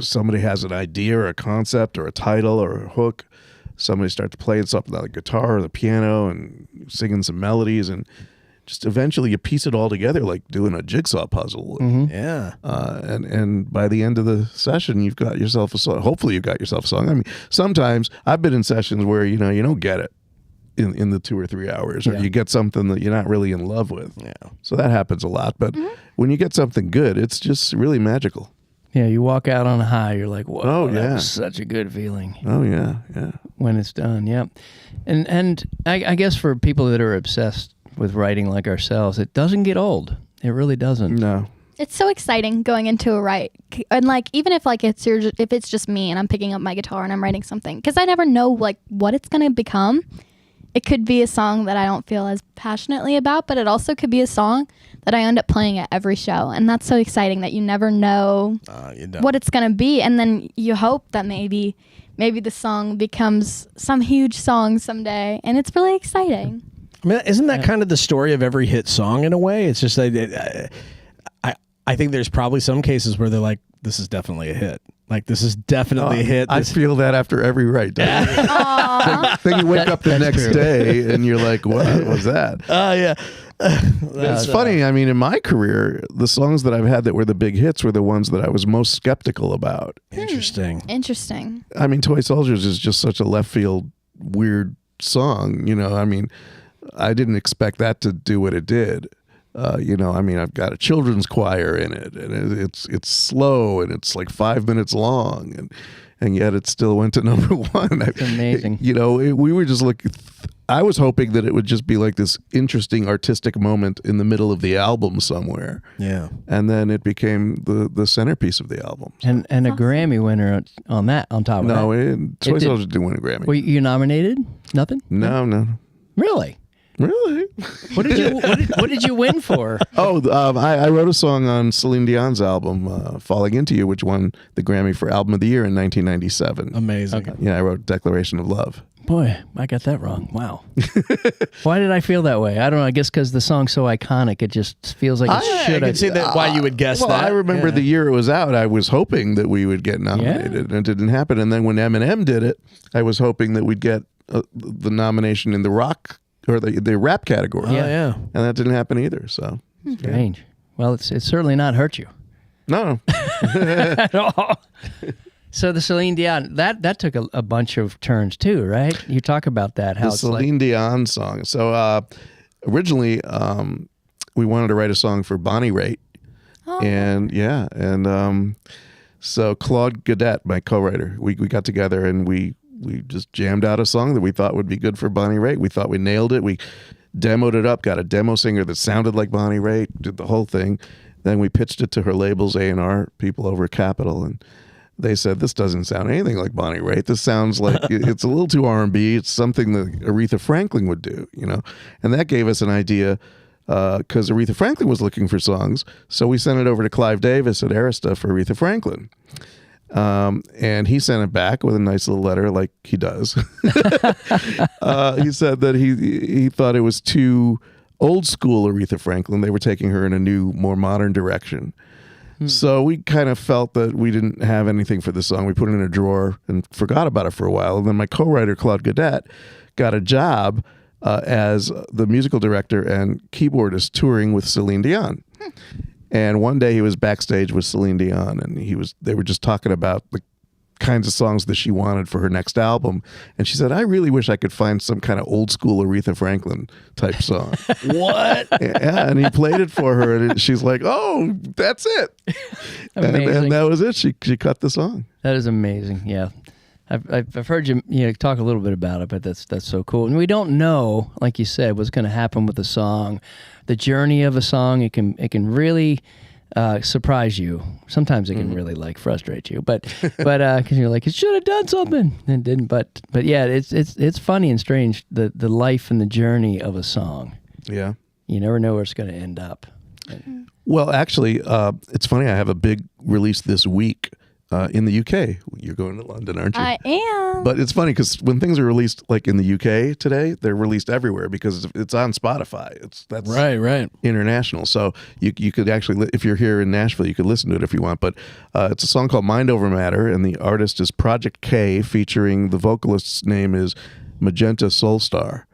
somebody has an idea or a concept or a title or a hook. Somebody starts playing something on the guitar or the piano and singing some melodies, and just eventually you piece it all together like doing a jigsaw puzzle. Yeah. And by the end of the session, you've got yourself a song. Hopefully, you've got yourself a song. I mean, sometimes I've been in sessions where you don't get it in the 2 or 3 hours, or you get something that you're not really in love with. Yeah. So that happens a lot. But when you get something good, it's just really magical. Yeah, you walk out on a high. You're like, whoa, Oh, that yeah. was such a good feeling Oh yeah. when it's done. Yeah, and I guess for people that are obsessed with writing like ourselves, it doesn't get old. It really doesn't. No. It's so exciting going into a write, and like even if like if it's just me and I'm picking up my guitar and I'm writing something, because I never know like what it's gonna become. It could be a song that I don't feel as passionately about, but it also could be a song that I end up playing at every show, and that's so exciting that you never know what it's gonna be, and then you hope that maybe the song becomes some huge song someday, and it's really exciting. I mean, isn't that kind of the story of every hit song in a way? It's just that I think there's probably some cases where they're like, this is definitely a hit. Like, this is definitely a hit. I feel that after every write. Then you wake up the next day and you're like, what was that? Yeah. It's funny. I mean, in my career, the songs that I've had that were the big hits were the ones that I was most skeptical about. Interesting. I mean, Toy Soldiers is just such a left field, weird song. You know, I mean, I didn't expect that to do what it did. You know, I mean, I've got a children's choir in it, and it's slow, and it's like 5 minutes long, and yet it still went to number one. It's amazing. You know, we were just looking. I was hoping that it would just be like this interesting artistic moment in the middle of the album somewhere. Yeah. And then it became the centerpiece of the album. And a Grammy winner on top of that. No, Toy Soldiers didn't win a Grammy. Were you nominated? Nothing? No. Really? Really? What did you win for? I wrote a song on Celine Dion's album, Falling Into You, which won the Grammy for Album of the Year in 1997. Amazing. Okay. Yeah, I wrote Declaration of Love. Boy, I got that wrong. Wow. Why did I feel that way? I don't know. I guess because the song's so iconic, it just feels like it should. I can see that why you would guess that. I remember the year it was out, I was hoping that we would get nominated, and it didn't happen. And then when Eminem did it, I was hoping that we'd get the nomination in the rock or the rap category. Yeah. And that didn't happen either. So strange. Well, it's certainly not hurt you. No. At all. So the Celine Dion, that took a bunch of turns too, right? You talk about that. How The Celine Dion song. So originally we wanted to write a song for Bonnie Raitt. And so Claude Gadet, my co-writer, we got together and we just jammed out a song that we thought would be good for Bonnie Raitt. We thought we nailed it. We demoed it up, got a demo singer that sounded like Bonnie Raitt, did the whole thing. Then we pitched it to her labels, A&R people over at Capitol, and they said, this doesn't sound anything like Bonnie Raitt. This sounds like it's a little too R&B. It's something that Aretha Franklin would do, you know? And that gave us an idea because Aretha Franklin was looking for songs. So we sent it over to Clive Davis at Arista for Aretha Franklin. And he sent it back with a nice little letter like he does. He said that he thought it was too old school Aretha Franklin. They were taking her in a new, more modern direction. So we kind of felt that we didn't have anything for this song. We put it in a drawer and forgot about it for a while. And then my co-writer, Claude Gadet, got a job as the musical director and keyboardist touring with Celine Dion. And one day he was backstage with Celine Dion, and they were just talking about the kinds of songs that she wanted for her next album. And she said, I really wish I could find some kind of old school Aretha Franklin type song. What? Yeah, and he played it for her, and she's like, oh, that's it. And that was it. She cut the song. That is amazing. Yeah. I've heard you talk a little bit about it, but that's so cool. And we don't know, like you said, what's going to happen with a song, the journey of a song. It can really surprise you. Sometimes it can really frustrate you, but because you're like, it should have done something and didn't. But yeah, it's funny and strange the life and the journey of a song. Yeah, you never know where it's going to end up. Well, actually, it's funny. I have a big release this week. In the UK. You're going to London, aren't you? I am. But it's funny because when things are released like in the UK today, they're released everywhere because it's on Spotify. That's right. International. So you could actually, if you're here in Nashville, you could listen to it if you want. But it's a song called Mind Over Matter, and the artist is Project K, featuring the vocalist's name is Magenta Soulstar.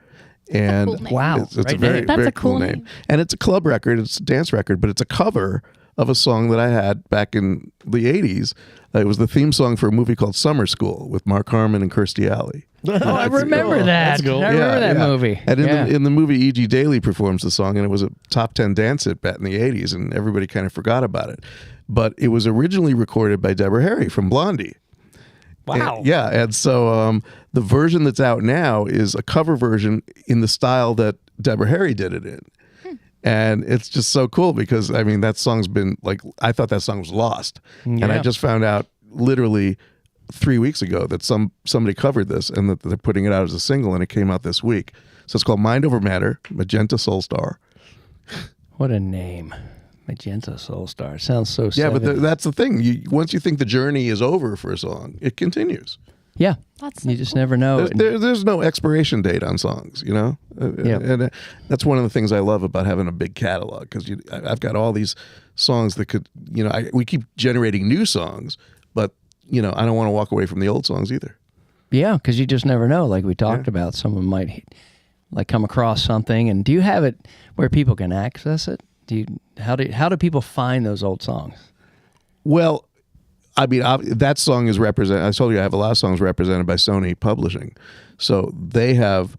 And cool name. Wow, it's a right very, That's very a cool name. And it's a club record. It's a dance record, but it's a cover of a song that I had back in the 80s. It was the theme song for a movie called Summer School with Mark Harmon and Kirstie Alley. Oh, I remember that. That's cool. I remember that movie. And in the movie, E.G. Daily performs the song, and it was a top 10 dance hit back in the 80s, and everybody kind of forgot about it. But it was originally recorded by Deborah Harry from Blondie. Wow. And so the version that's out now is a cover version in the style that Deborah Harry did it in. And it's just so cool because, I mean, that song's been like, I thought that song was lost. And I just found out literally 3 weeks ago that somebody covered this and that they're putting it out as a single, and it came out this week. So it's called Mind Over Matter, Magenta Soul Star. What a name. Magenta Soul Star. Sounds so Yeah, 70s. but that's the thing. Once you think the journey is over for a song, it continues. Yeah. That's so You just cool. never know. There's no expiration date on songs, you know? And that's one of the things I love about having a big catalog, because I've got all these songs that could, you know, we keep generating new songs, but, you know, I don't want to walk away from the old songs either. Yeah, because you just never know. Like we talked about, someone might like come across something. And do you have it where people can access it? How do people find those old songs? Well, I mean, that song is represented. I told you I have a lot of songs represented by Sony Publishing. So they have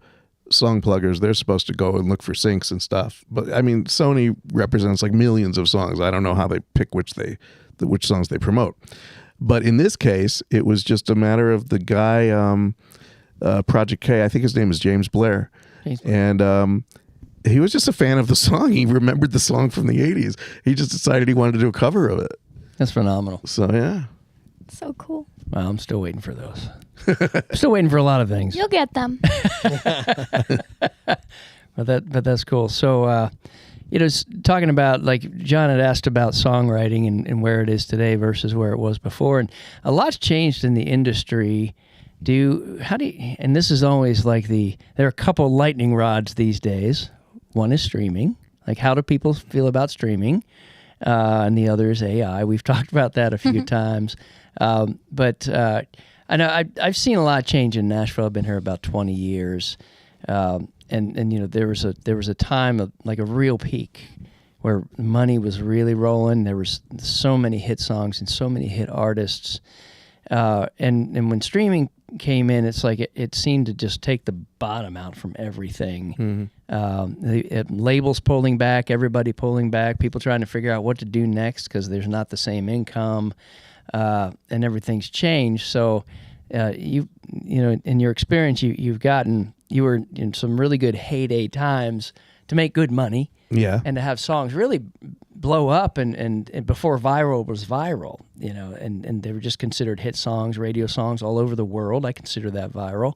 song pluggers. They're supposed to go and look for syncs and stuff. But I mean, Sony represents like millions of songs. I don't know how they pick which songs they promote. But in this case, it was just a matter of the guy, Project K, I think his name is James Blair. And he was just a fan of the song. He remembered the song from the 80s. He just decided he wanted to do a cover of it. That's phenomenal. So, yeah. So cool. Well, I'm still waiting for those. I'm still waiting for a lot of things. You'll get them. But that's cool. So, you know, talking about, like John had asked about songwriting and where it is today versus where it was before, and a lot's changed in the industry. And this is always like there are a couple lightning rods these days. One is streaming. Like, how do people feel about streaming? And the other is AI. We've talked about that a few times. But I know I've seen a lot of change in Nashville. I've been here about 20 years. And you know, there was a time of like a real peak where money was really rolling. There was so many hit songs and so many hit artists. And when streaming came in, it's like it seemed to just take the bottom out from everything. Labels pulling back, everybody pulling back, people trying to figure out what to do next because there's not the same income, and everything's changed. So, you know, in your experience, you were in some really good heyday times to make good money. Yeah. And to have songs really blow up and before viral was viral, you know, and they were just considered hit songs, radio songs all over the world. I consider that viral.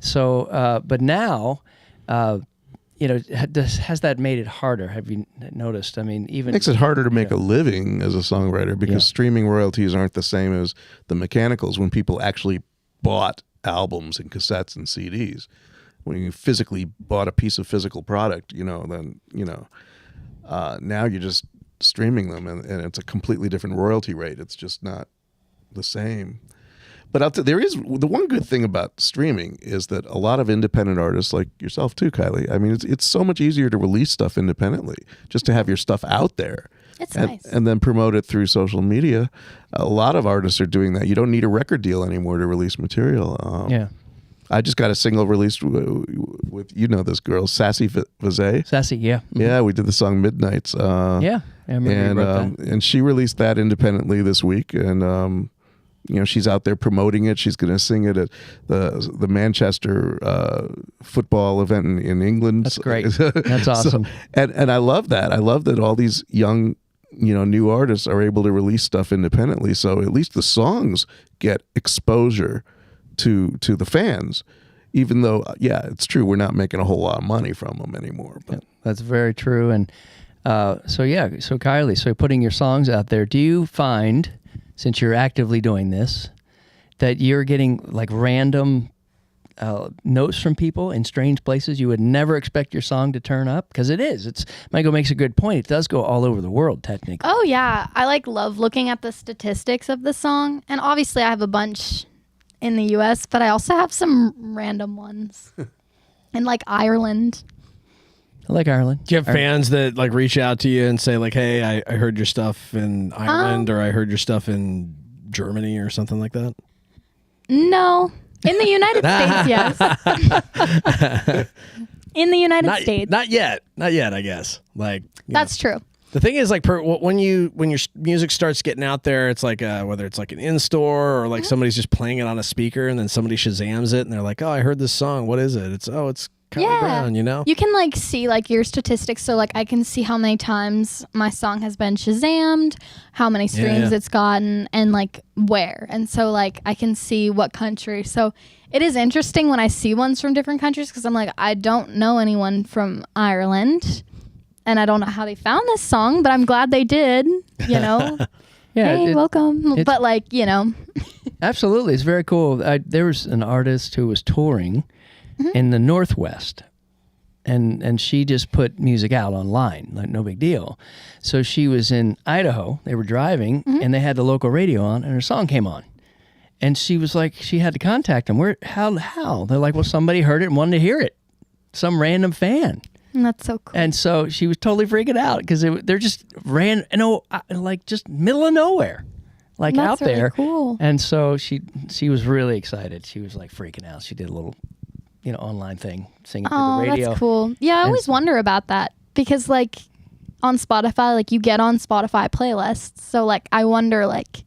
So, but now, you know, has that made it harder? Have you noticed? I mean, even Makes it harder to make a living as a songwriter because streaming royalties aren't the same as the mechanicals when people actually bought albums and cassettes and CDs. When you physically bought a piece of physical product, you know, then, you know, now you're just streaming them and it's a completely different royalty rate. It's just not the same. But there is the one good thing about streaming is that a lot of independent artists like yourself too, Kylie. I mean, it's so much easier to release stuff independently, just to have your stuff out there. It's nice. And then promote it through social media. A lot of artists are doing that. You don't need a record deal anymore to release material. yeah. I just got a single released with you know this girl, Sassy Vazay. Sassy, yeah. Yeah, we did the song Midnights. Yeah, I remember you wrote that. And she released that independently this week, and you know, she's out there promoting it. She's going to sing it at the Manchester football event in England. That's great. That's awesome. So, and I love that. I love that all these young, you know, new artists are able to release stuff independently. So at least the songs get exposure to the fans, even though, yeah, it's true, we're not making a whole lot of money from them anymore. But that's very true. And so Kylie, so putting your songs out there, do you find, since you're actively doing this, that you're getting like random notes from people in strange places you would never expect your song to turn up? Because it is. Michael makes a good point. It does go all over the world, technically. Oh yeah, I love looking at the statistics of the song, and obviously I have a bunch in the U.S., but I also have some random ones in like Ireland. I like Ireland. Do you have fans that like reach out to you and say like, "Hey, I heard your stuff in Ireland, or I heard your stuff in Germany, or something like that"? No, in the United States, yes. In the United States, not yet, I guess. Like that's true. The thing is, like, when your music starts getting out there, it's like whether it's like an in-store or like somebody's just playing it on a speaker, and then somebody Shazams it, and they're like, "Oh, I heard this song. What is it?" It's Charlie Brown, you know? You can like see like your statistics. So like I can see how many times my song has been Shazammed, how many streams it's gotten, and like where. And so like I can see what country. So it is interesting when I see ones from different countries because I'm like, I don't know anyone from Ireland and I don't know how they found this song, but I'm glad they did, you know? Yeah, hey, welcome. But like, you know. Absolutely. It's very cool. There was an artist who was touring in the Northwest, and she just put music out online, like no big deal. So she was in Idaho. They were driving, and they had the local radio on, and her song came on. And she was like, she had to contact them. How? They're like, well, somebody heard it and wanted to hear it. Some random fan. That's so cool. And so she was totally freaking out because they're just like just middle of nowhere. Like That's out really there. cool. And so she was really excited. She was like freaking out. She did a little, online thing, singing through the radio. That's cool. Yeah, I always wonder about that because like on Spotify, like you get on Spotify playlists. So like I wonder like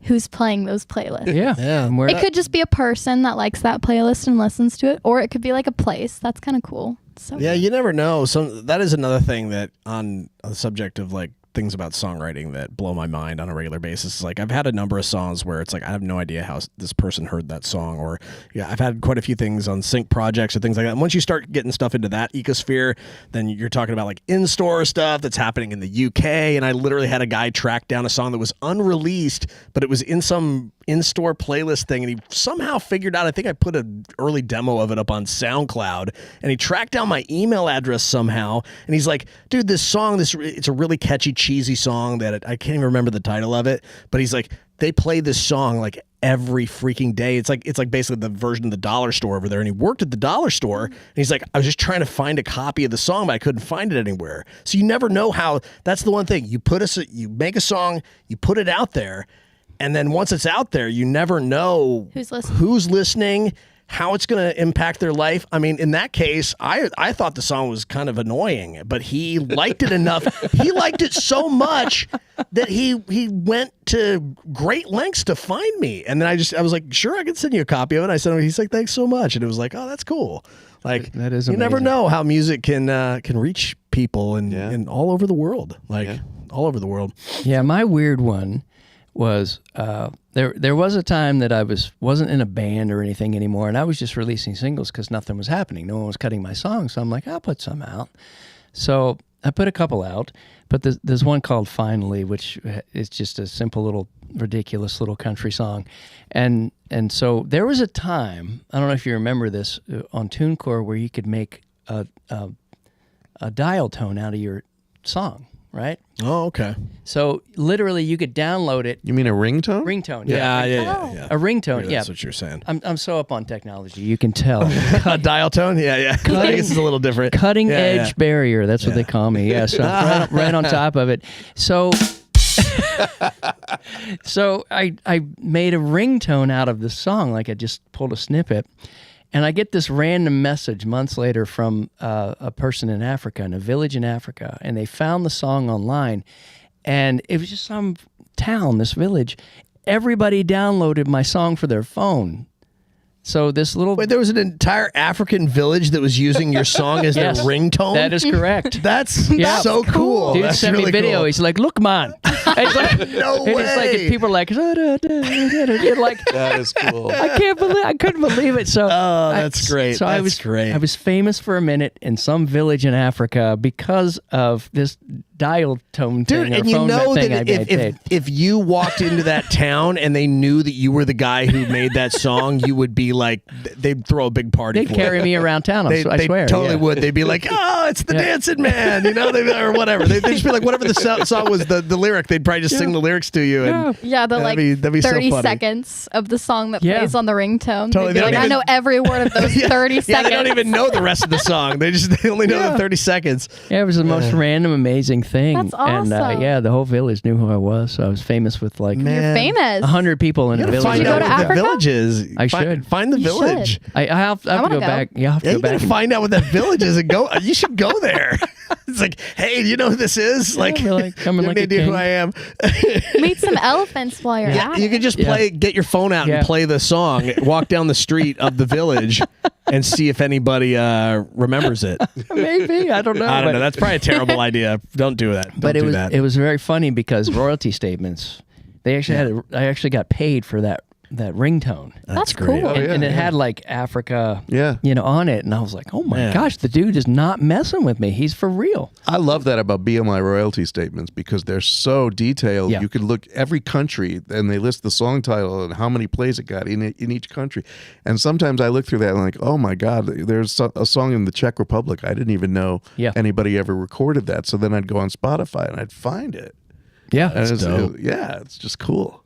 who's playing those playlists. Yeah. And It could just be a person that likes that playlist and listens to it, or it could be like a place. That's kind of cool. So Yeah, you never know. So that is another thing that on the subject of like things about songwriting that blow my mind on a regular basis. Like I've had a number of songs where it's like I have no idea how this person heard that song, or I've had quite a few things on sync projects or things like that. And once you start getting stuff into that ecosphere, then you're talking about like in-store stuff that's happening in the UK. And I literally had a guy track down a song that was unreleased, but it was in some in-store playlist thing, and he somehow figured out, I think I put an early demo of it up on SoundCloud, and he tracked down my email address somehow, and he's like, dude, this song, it's a really catchy, cheesy song that I can't even remember the title of it, but he's like, they play this song like every freaking day. It's like basically the version of the dollar store over there, and he worked at the dollar store, and he's like, I was just trying to find a copy of the song, but I couldn't find it anywhere. So you never know how. That's the one thing. You make a song, you put it out there, and then once it's out there, you never know who's listening, how it's going to impact their life. I mean, in that case, I thought the song was kind of annoying, but he liked it enough. He liked it so much that he went to great lengths to find me. And then I was like, sure, I can send you a copy of it. I sent him. He's like, thanks so much. And it was like, oh, that's cool. Like that is you amazing. never know how music can reach people and all over the world, all over the world. Yeah, my weird one was there was a time that I wasn't in a band or anything anymore, and I was just releasing singles because nothing was happening. No one was cutting my songs, so I'm like, I'll put some out. So I put a couple out, but there's one called Finally, which is just a simple little ridiculous little country song. And so there was a time, I don't know if you remember this, on TuneCore where you could make a dial tone out of your song, right? Oh, okay. So literally you could download it. You mean a ringtone? Ringtone. Yeah. A ringtone, That's what you're saying. I'm so up on technology, you can tell. A dial tone? Yeah. I guess it's a little different. Cutting edge barrier, that's what they call me. Yeah, so right on top of it. So so I made a ringtone out of the song, like I just pulled a snippet. And I get this random message months later from a person in Africa, in a village in Africa, and they found the song online, and it was just some town, this village. Everybody downloaded my song for their phone. So this little... Wait, there was an entire African village that was using your song as their ringtone? That is correct. That's so cool. Dude That's sent really me video. cool. He's like, look, man. It's like, No and way. it's like, people are like, like, That is cool. I couldn't believe it. So that's great. So That's great. I was famous for a minute in some village in Africa because of this dial tone Dude, thing or and you phone know thing that I made. if you walked into that town and they knew that you were the guy who made that song, you would be like, they'd throw a big party. They'd carry me around town. I They swear. totally yeah. would. They'd be like, "Oh, it's the dancing man," or whatever. They'd just be like, whatever the song was, the lyric. They'd probably just sing the lyrics to you. And Yeah, the like that'd be 30 so funny. seconds of the song that Yeah. plays on the ringtone. Totally, They'd be they like, don't I know even- every word of those 30 Yeah, seconds. they don't even know the rest of the song. They only know the 30 seconds. Yeah, it was the most random, amazing thing. That's awesome. And the whole village knew who I was. So I was famous with like You're famous. 100 people in You a gotta village. find Did you out go to what the Africa? village is. I should. Find the You village. should. I have to wanna go go. back. Yeah, I have to Yeah, go you gotta back. find out what that village is and go. You should go there. It's like, hey, do you know who this is? Like, be like, coming you like have a no idea who king. I am. Meet some elephants while you're Yeah, at you it. could just Yeah. get your phone out Yeah. and play the song, walk down the street of the village, and see if anybody remembers it. Maybe, I don't know. I don't know. That's probably a terrible idea. Don't do that. But Don't do that. it was very funny because royalty statements, they actually I actually got paid for that ringtone. That's great. cool. Oh, yeah. And it had like Africa, Yeah. on it. And I was like, oh my Yeah. gosh, the dude is not messing with me. He's for real. I love that about BMI royalty statements because they're so detailed. Yeah. You could look every country and they list the song title and how many plays it got in each country. And sometimes I look through that and I'm like, oh my God, there's a song in the Czech Republic. I didn't even know anybody ever recorded that. So then I'd go on Spotify and I'd find it. Yeah. And it's just cool.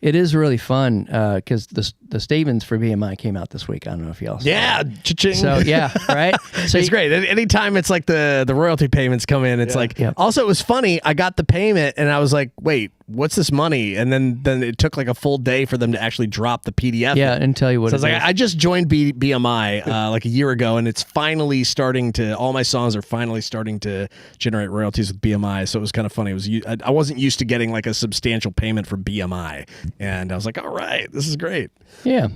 It is really fun because the statements for BMI came out this week. I don't know if y'all saw Yeah, it. cha-ching. So, yeah, right? So It's great. Anytime it's like the royalty payments come in, it's like. Yeah. Also, it was funny. I got the payment and I was like, "Wait, what's this money?" And then it took like a full day for them to actually drop the PDF. Yeah, and tell you what So I it was like, is. I just joined BMI like a year ago, and it's finally starting to. All my songs are finally starting to generate royalties with BMI. So it was kind of funny. It was I wasn't used to getting like a substantial payment from BMI, and I was like, "All right, this is great." Yeah.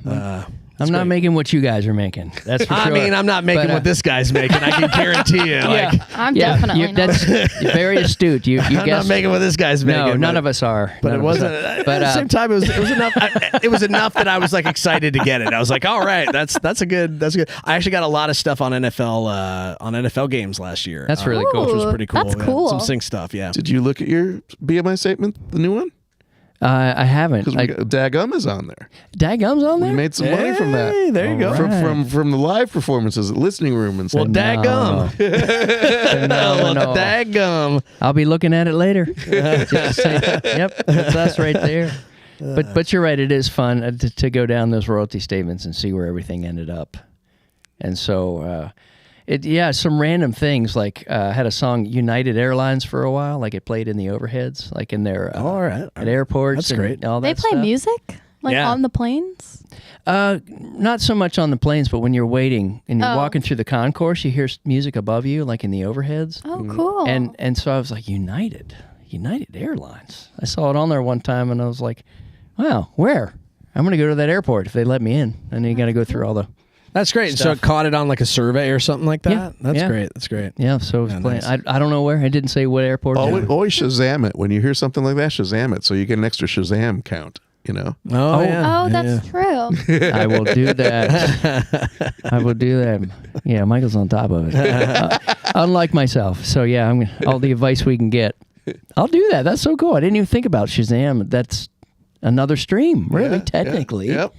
I'm not making what you guys are making. That's for sure. I mean, I'm not making But, what this guy's making. I can guarantee you. Like, I'm definitely not. That's you're very astute. You I'm not guessed. making what this guy's making. No, none but- of us are. But None it of us wasn't. are. At But the same time, it was enough. It was enough that I was like excited to get it. I was like, all right, that's good. I actually got a lot of stuff on NFL games last year. That's really cool. Which was Ooh, pretty cool. that's Yeah, cool. some sync stuff. Yeah. Did you look at your BMI statement, the new one? I haven't. Because Dagum is on there. Dagum's on We there. made some money from that. Hey, there you go. All From, right. from the live performances at Listening Room and Well, stuff. dadgum. Phenomenal. Dadgum. I'll be looking at it later. Just to say, yep, that's us right there. But you're right. It is fun to go down those royalty statements and see where everything ended up. And so, some random things like had a song United Airlines for a while, like it played in the overheads, like in their All right. at airports. That's and great. All They that play stuff. music like Yeah. on the planes. Not so much on the planes, but when you're waiting and you're Oh. walking through the concourse, you hear music above you, like in the overheads. Oh, cool. And so I was like, United Airlines. I saw it on there one time, and I was like, wow, where? I'm going to go to that airport if they let me in. And then you got to go through all the That's great. So it caught it on like a survey or something like that. Yeah. That's Yeah. great. That's great. so it's Yeah, playing. nice. I don't know where. I didn't say what airport. Always Shazam it. When you hear something like that, Shazam it. So you get an extra Shazam count, Oh, yeah. Oh, that's true. I will do that. I will do that. Yeah, Michael's on top of it. Unlike myself. So yeah, all the advice we can get. I'll do that. That's so cool. I didn't even think about Shazam. That's another stream, really, Yeah, technically. Yeah. Yep.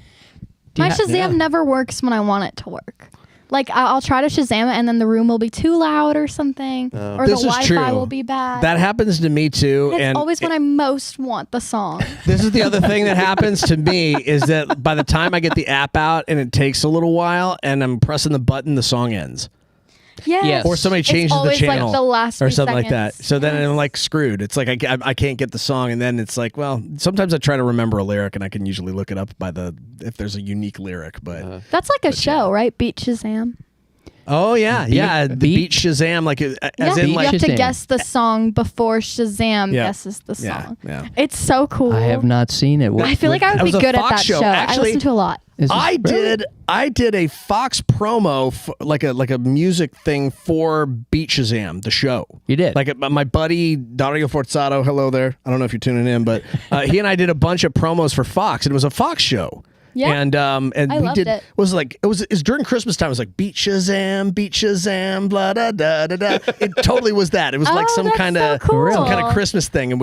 Do My you ha- Shazam never works when I want it to work. Like I'll try to Shazam it, and then the room will be too loud or something, or This the is Wi-Fi true. will be bad. That happens to me too. It's and always when I most want the song. This is the other thing that happens to me is that by the time I get the app out and it takes a little while and I'm pressing the button, the song ends. Yes. Or somebody It's changes the always channel like the last or few something like that. seconds. So then Yes. I'm like screwed. It's like I can't get the song, and then it's like, well, sometimes I try to remember a lyric and I can usually look it up if there's a unique lyric. But That's like a show, right? Beat Shazam. oh yeah, yeah, the beat Shazam, like as Yeah, in you like have to Shazam. guess the song before Shazam Yeah. guesses the Yeah, song. yeah. It's so cool. I have not seen it. I feel like I That would was be a good at Fox that show. show. Actually, I listen to a lot. Is this- I did a Fox promo like a music thing for Beat Shazam, the show. You did? Like my buddy Dario Forzato, hello there. I don't know if you're tuning in, but he and I did a bunch of promos for Fox, and it was a Fox show. Yeah. And I we loved did it. it was during Christmas time. It was like Beat Shazam, blah da da da da. It totally was that. It was like Oh, some that's kind so of cool. some kind of Christmas thing, and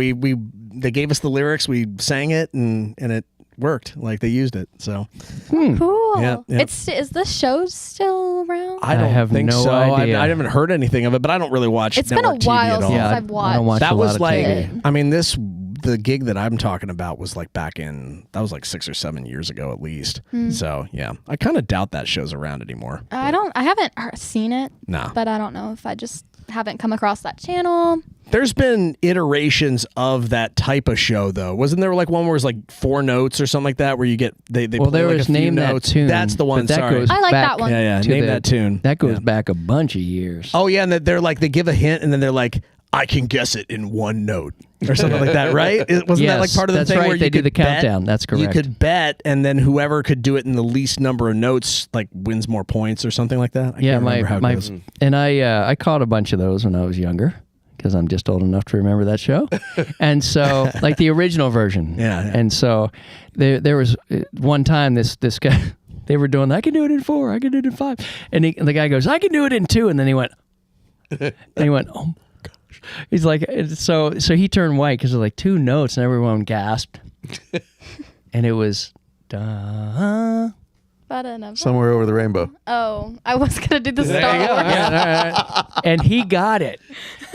they gave us the lyrics, we sang it, and it worked. Like they used it. So Cool. Yeah, yeah. Is the show still around? I don't have think no so. idea. I haven't heard anything of it, but I don't really watch. It's been a network TV while at all. since Yeah, I've I don't watched. watch a That lot was of like, TV. I mean, the gig that I'm talking about was like that was like 6 or 7 years ago at least. Hmm. So yeah, I kind of doubt that show's around anymore. I haven't seen it, Nah. but I don't know if I just haven't come across that channel. There's been iterations of that type of show though. Wasn't there like one where it's like 4 notes or something like that, where you get they Well, play there like was a few Name That notes. Tune. That's the one. but that Sorry. goes I like back that one. Yeah, to Name That Tune. That goes Yeah. back a bunch of years. Oh yeah, and they're like they give a hint and then they're like, I can guess it in one note or something like that, right? Wasn't that like part of the that's thing right. where They you do could the countdown. That's correct. You could bet, and then whoever could do it in the least number of notes like wins more points or something like that. I can't remember how it goes. And I caught a bunch of those when I was younger because I'm just old enough to remember that show. And so, like the original version. Yeah. And so there was one time this guy, they were doing, I can do it in 4, I can do it in 5. And the guy goes, I can do it in 2. And then he went, oh my gosh. He's like, so he turned white because it was like 2 notes and everyone gasped. And it was, duh. Somewhere Over the Rainbow. Oh, I was going to do the Star There you go. Wars. Yeah. And he got it.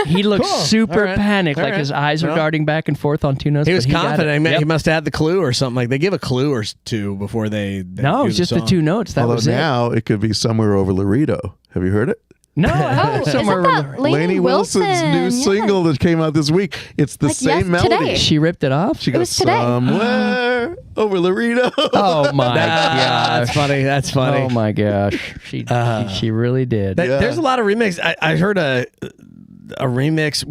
He looked super panicked, like his eyes were darting back and forth on 2 notes. He was confident. Yep. He must have had the clue or something. Like they give a clue or 2 before they No, it do was just the song. 2 notes. That Although was it. now it could be Somewhere Over Laredo. Have you heard it? No, Oh, somewhere isn't over that Lainey Wilson's new Wilson? single that came out this week. It's the Like, same yes, melody. today. She ripped it off. She goes was today. Somewhere Over Laredo. Oh my That's gosh! funny. That's funny. Oh my gosh! She really did. There's a lot of remix. I heard a remix,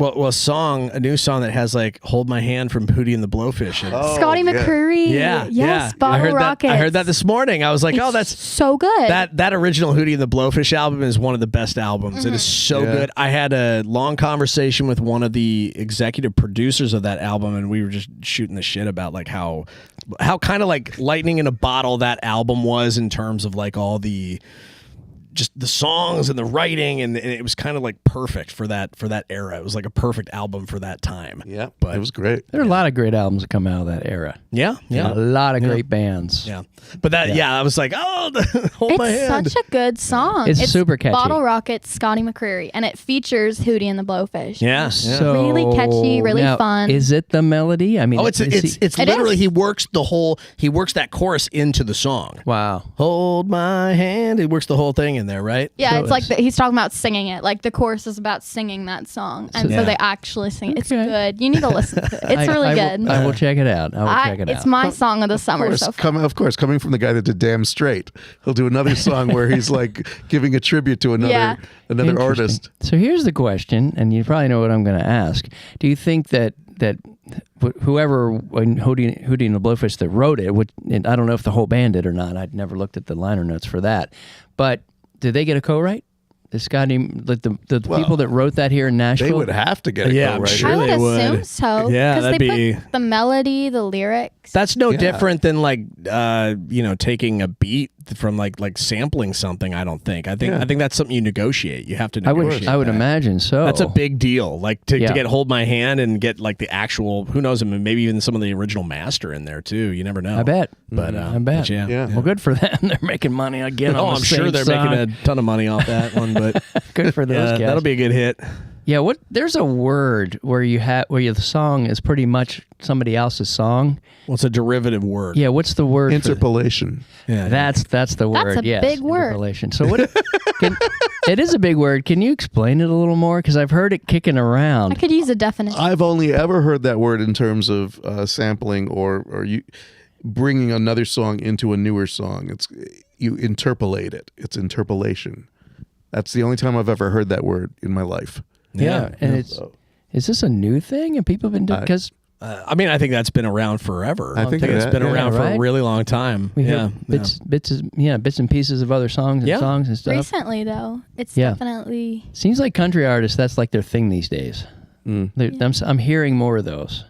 a new song that has like "Hold My Hand" from Hootie and the Blowfish. in it. Oh, Scotty yeah. McCreery. Yeah, Yes, yeah. Bottle Rockets. I heard that this morning. I was like, It's that's so good. that original Hootie and the Blowfish album is one of the best albums. It is so Yeah. good. I had a long conversation with one of the executive producers of that album, and we were just shooting the shit about like how kind of like lightning in a bottle that album was in terms of like all the just the songs and the writing, and it was kind of like perfect for that era. It was like a perfect album for that time. Yeah, But- it was great. There are a lot of great albums that come out of that era. Yeah, A lot of great bands. yeah. But I was like, hold my It's hand. such a good song. It's super catchy. Bottle Rockets, Scotty McCreery, and it features Hootie and the Blowfish. Yeah. So Really catchy, really now, fun. Is it the melody? I mean, Oh, it's It literally is. he works that chorus into the song. wow. Hold my hand. He works the whole thing in there, right? Yeah, So it's like he's talking about singing it. Like the chorus is about singing that song, and Yeah. so they actually sing it. It's Okay. good. You need to listen to it. It's really I good. I will check it out. I will check it It's out. my song of the summer so far. Of course, coming from the guy that did Damn Straight, he'll do another song where he's like giving a tribute to another Interesting. artist. So here's the question, and you probably know what I'm going to ask. Do you think that whoever when Hootie and the Blowfish that wrote it, and I don't know if the whole band did or not. I'd never looked at the liner notes for that, but did they get a co-write? Did Scotty, like the people that wrote that here in Nashville? They would have to get a Yeah, I'm co-write. sure. I would they would. assume so. Yeah, because that'd they be- put the melody, the lyrics. That's no Yeah. different than like taking a beat from like sampling something. I don't think. I think that's something you negotiate. You have to I negotiate. would that. imagine so. That's a big deal. Like to Yeah. get Hold My Hand and get like the actual, who knows, I mean, maybe even some of the original master in there too. You never know. I bet. But I bet. yeah. Yeah. Well, good for them. They're making money again. Oh, on the I'm sure same they're song. making a ton of money off that one, but Good for those yeah, guys. that'll be a good hit. Yeah, there's a word where the song is pretty much somebody else's song. What's a derivative word? Yeah, what's the word? for Interpolation. Yeah. That's the word. a yes, big word. interpolation. So it is a big word. Can you explain it a little more? Because I've heard it kicking around. I could use a definition. I've only ever heard that word in terms of sampling or you bringing another song into a newer song. It's you interpolate it. It's interpolation. That's the only time I've ever heard that word in my life. Yeah, and is this a new thing? And people have been doing because I mean, I think that's been around forever. I think it's that- been yeah, around for right? a really long time. we Yeah. hear bits and pieces of other songs and Yeah. songs and stuff. Recently, though, it's Yeah. definitely. Seems like country artists, that's like their thing these days. I'm hearing more of those.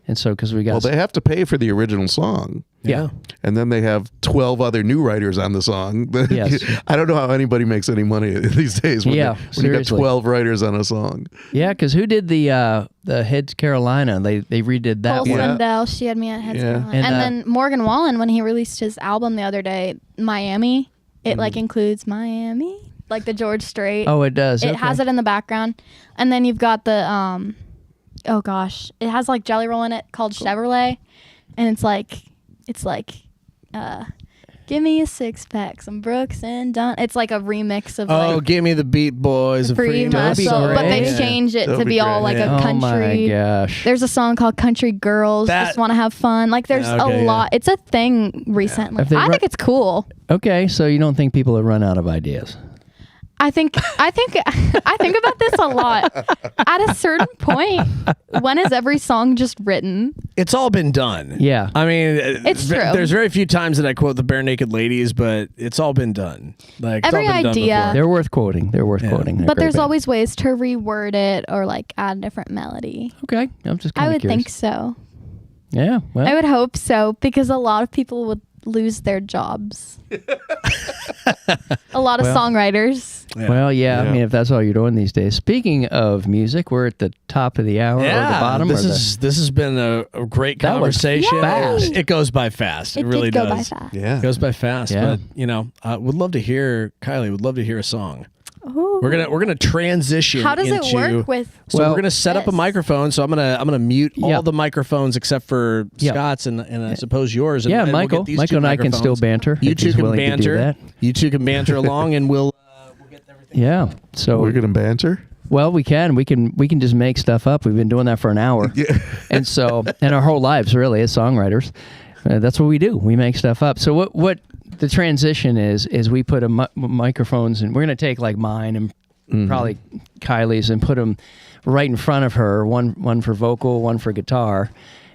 And so, because we got... Well, they have to pay for the original song. yeah. And then they have 12 other new writers on the song. Yes. I don't know how anybody makes any money these days when, Yeah, when you got seriously. 12 writers on a song. Yeah, because who did the Heads Carolina? They redid that Cole one. Swindell, she had me at Heads Yeah. Carolina. And, And then Morgan Wallen, when he released his album the other day, Miami, it like includes Miami, like the George Strait. Oh, it does. It has it in the background. And then you've got the oh gosh, it has like Jelly Roll in it called Chevrolet, and it's like give me a 6-pack, some Brooks and Dunn. It's like a remix of Oh, like give me the Beat Boys. Free that'd be Muscle, but they great. change it That'd to be be all great, like yeah. a Oh my country. gosh. There's a song called Country Girls, That- Just Want to Have Fun. Like there's Okay, a lot. It's a thing recently. If they I ru- think it's cool. Okay, so you don't think people have run out of ideas? I think about this a lot. At a certain point, when is every song just written? It's all been done. Yeah. I mean, It's true. There's very few times that I quote the Bare Naked Ladies, but it's all been done. Like Every it's all been done idea. before. They're worth quoting. They're worth quoting. They're But great there's band. always ways to reword it or like add a different melody. Okay. I'm just I kind of would curious. think so. Yeah. Well, I would hope so because a lot of people would lose their jobs. A lot of Well- songwriters. Well, yeah. I Yeah. mean, if that's all you're doing these days. Speaking of music, we're at the top of the hour or the bottom. This or the, this has been a great That was conversation. fast. It goes by fast. It, It really did go does. by fast. Yeah. It goes by fast. Yeah. But you know, would love to hear Kylie. Would love to hear a song. Ooh. We're gonna transition. How does into, it work with? So Well- we're gonna set up a this? microphone. So I'm gonna mute Yeah. all the microphones except for Yeah. Scott's and I suppose yours. And, yeah, and we'll Michael. get these Michael two and I can still microphones. banter. You if two he's can willing to do banter. that. You two can banter along, and we'll get everything. Yeah. So We're gonna banter. well, we can just make stuff up. We've been doing that for an hour, and so and our whole lives really as songwriters, that's what we do. We make stuff up. So what the transition is we put microphones and we're gonna take like mine and probably Kylie's and put them right in front of her. One for vocal, one for guitar,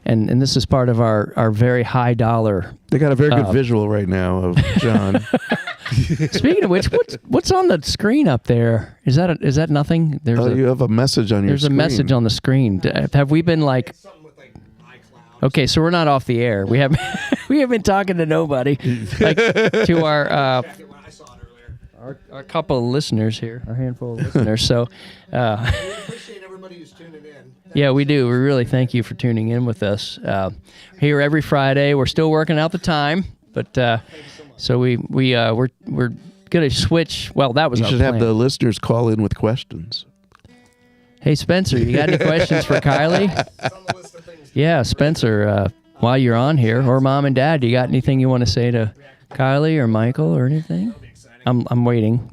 and this is part of our very high dollar. They got a very good visual right now of John. Speaking of which, what's on the screen up there? Is that nothing? There's Oh, you have a message on your There's screen. a message on the screen. Have we been like? Okay, so we're not off the air. We haven't we have been talking to nobody, like to our couple of listeners here, our handful of listeners. So, appreciate everybody who's tuning in. yeah, we do. We really thank you for tuning in with us. Here every Friday. We're still working out the time, but so we're gonna switch. Well, that was You our should plan. have the listeners call in with questions. Hey, Spencer, you got any questions for Kylie? Yeah, Spencer, while you're on here, or Mom and Dad, you got anything you want to say to Kylie or Michael or anything? I'm waiting.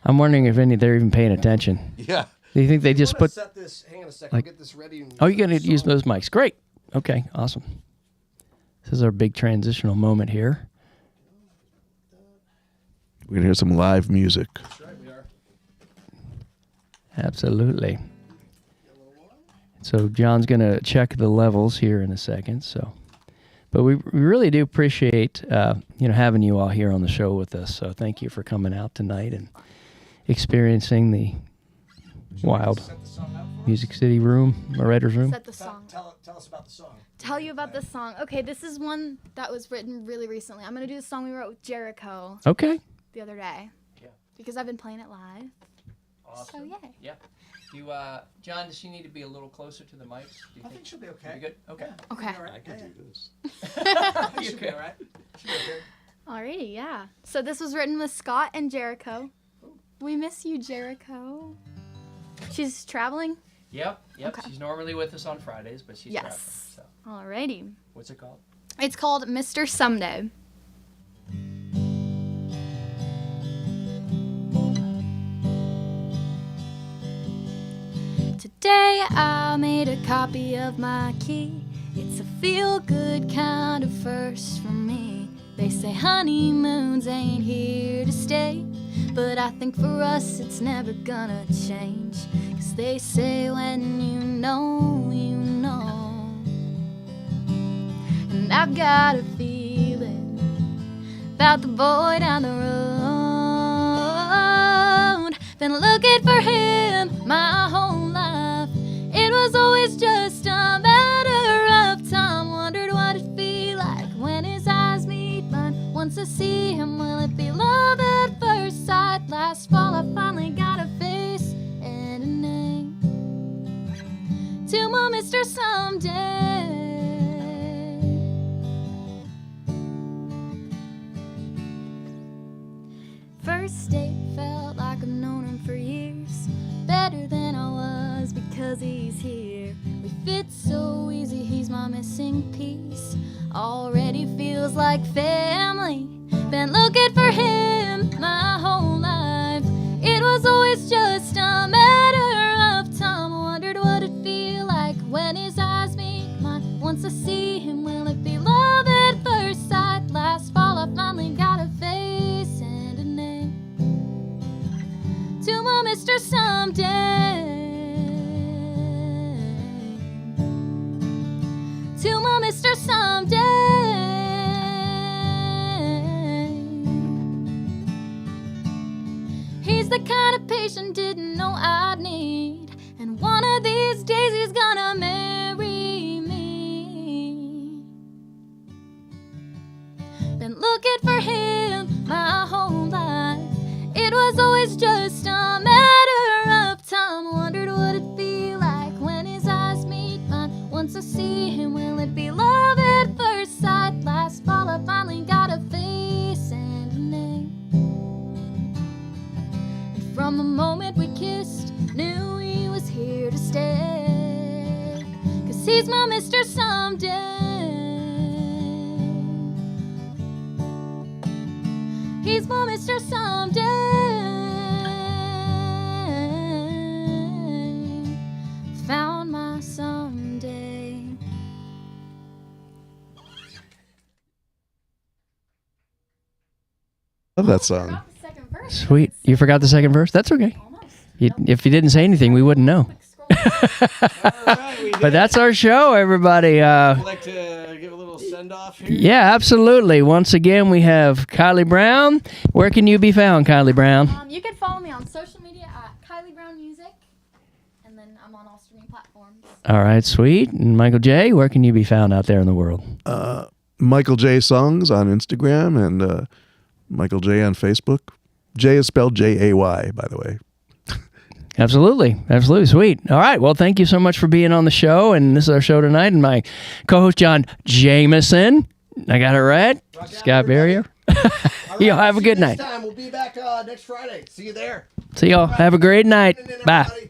I'm wondering if they're even paying attention. Yeah. Do you think they just put? Set this. Hang on a second. like- get this ready. Oh, you're gonna use those mics. Great. Okay, awesome. This is our big transitional moment here. We're gonna hear some live music. Absolutely. So John's going to check the levels here in a second. So, but we really do appreciate having you all here on the show with us. So thank you for coming out tonight and experiencing the wild Music City room, or writer's room. Set the song. Tell us about the song. Tell you about the song. Okay, this is one that was written really recently. I'm gonna do the song we wrote with Jericho Okay. the other day. Yeah. Because I've been playing it live. Awesome. So yay. Yeah. Do John? Does she need to be a little closer to the mics? Do you I think she'll be okay. You good? Okay. Okay. I can do this. She'll be all right. She'll be okay. Alrighty, yeah. So this was written with Scott and Jericho. We miss you, Jericho. She's traveling? Yep. Okay. She's normally with us on Fridays, but she's Yes. traveling. So Alrighty. what's it called? It's called Mr. Someday. Today I made a copy of my key. It's a feel-good kind of first for me. They say honeymoons ain't here to stay, but I think for us it's never gonna change. 'Cause they say when you know, you know. And I've got a feeling about the boy down the road. Been looking for him my whole life. It was always just a matter of time. Wondered what it'd be like when his eyes meet mine. Once I see him, will it be love at first sight? Last fall I finally got a face and a name to my Mr. Someday. First date felt like I've known him for years. Better than I was because he's here. We fit so easy, he's my missing piece. Already feels like family. Been looking for him my whole life. It was always just a matter of time. Wondered what it'd feel like when his eyes meet mine. Once I see him, will it be love at first sight? Last fall I finally got a face and a name my Mr. Someday. He's the kind of patient didn't know I'd need, and one of these days he's gonna marry me. Been looking for him my whole life. It was always just a matter of time. Wondered what it'd be like when his eyes meet mine. Once I see him, will it be love at first sight? Last fall I finally got a face and a name. And from the moment we kissed, knew he was here to stay. 'Cause he's my Mr. Someday. He's my Mr. Someday. Found my someday. Love that song. Sweet. You forgot the second verse? That's okay. If you didn't say anything, we wouldn't know. But that's our show, everybody. I'd like to give a little send-off here. Yeah, absolutely. Once again, we have Kylie Brown. Where can you be found, Kylie Brown? You can follow me on social media at Kylie Brown Music, and then I'm on all streaming platforms. All right, sweet. And Michael J., where can you be found out there in the world? Michael J Songs on Instagram and Michael J on Facebook. J is spelled Jay, by the way. Absolutely. Absolutely. Sweet. All right. Well, thank you so much for being on the show. And this is our show tonight. And my co-host, John Jameson. I got it right. Scott Barrier. Y'all have a good night. We'll be back next Friday. See you there. See y'all. Have a great night. Bye.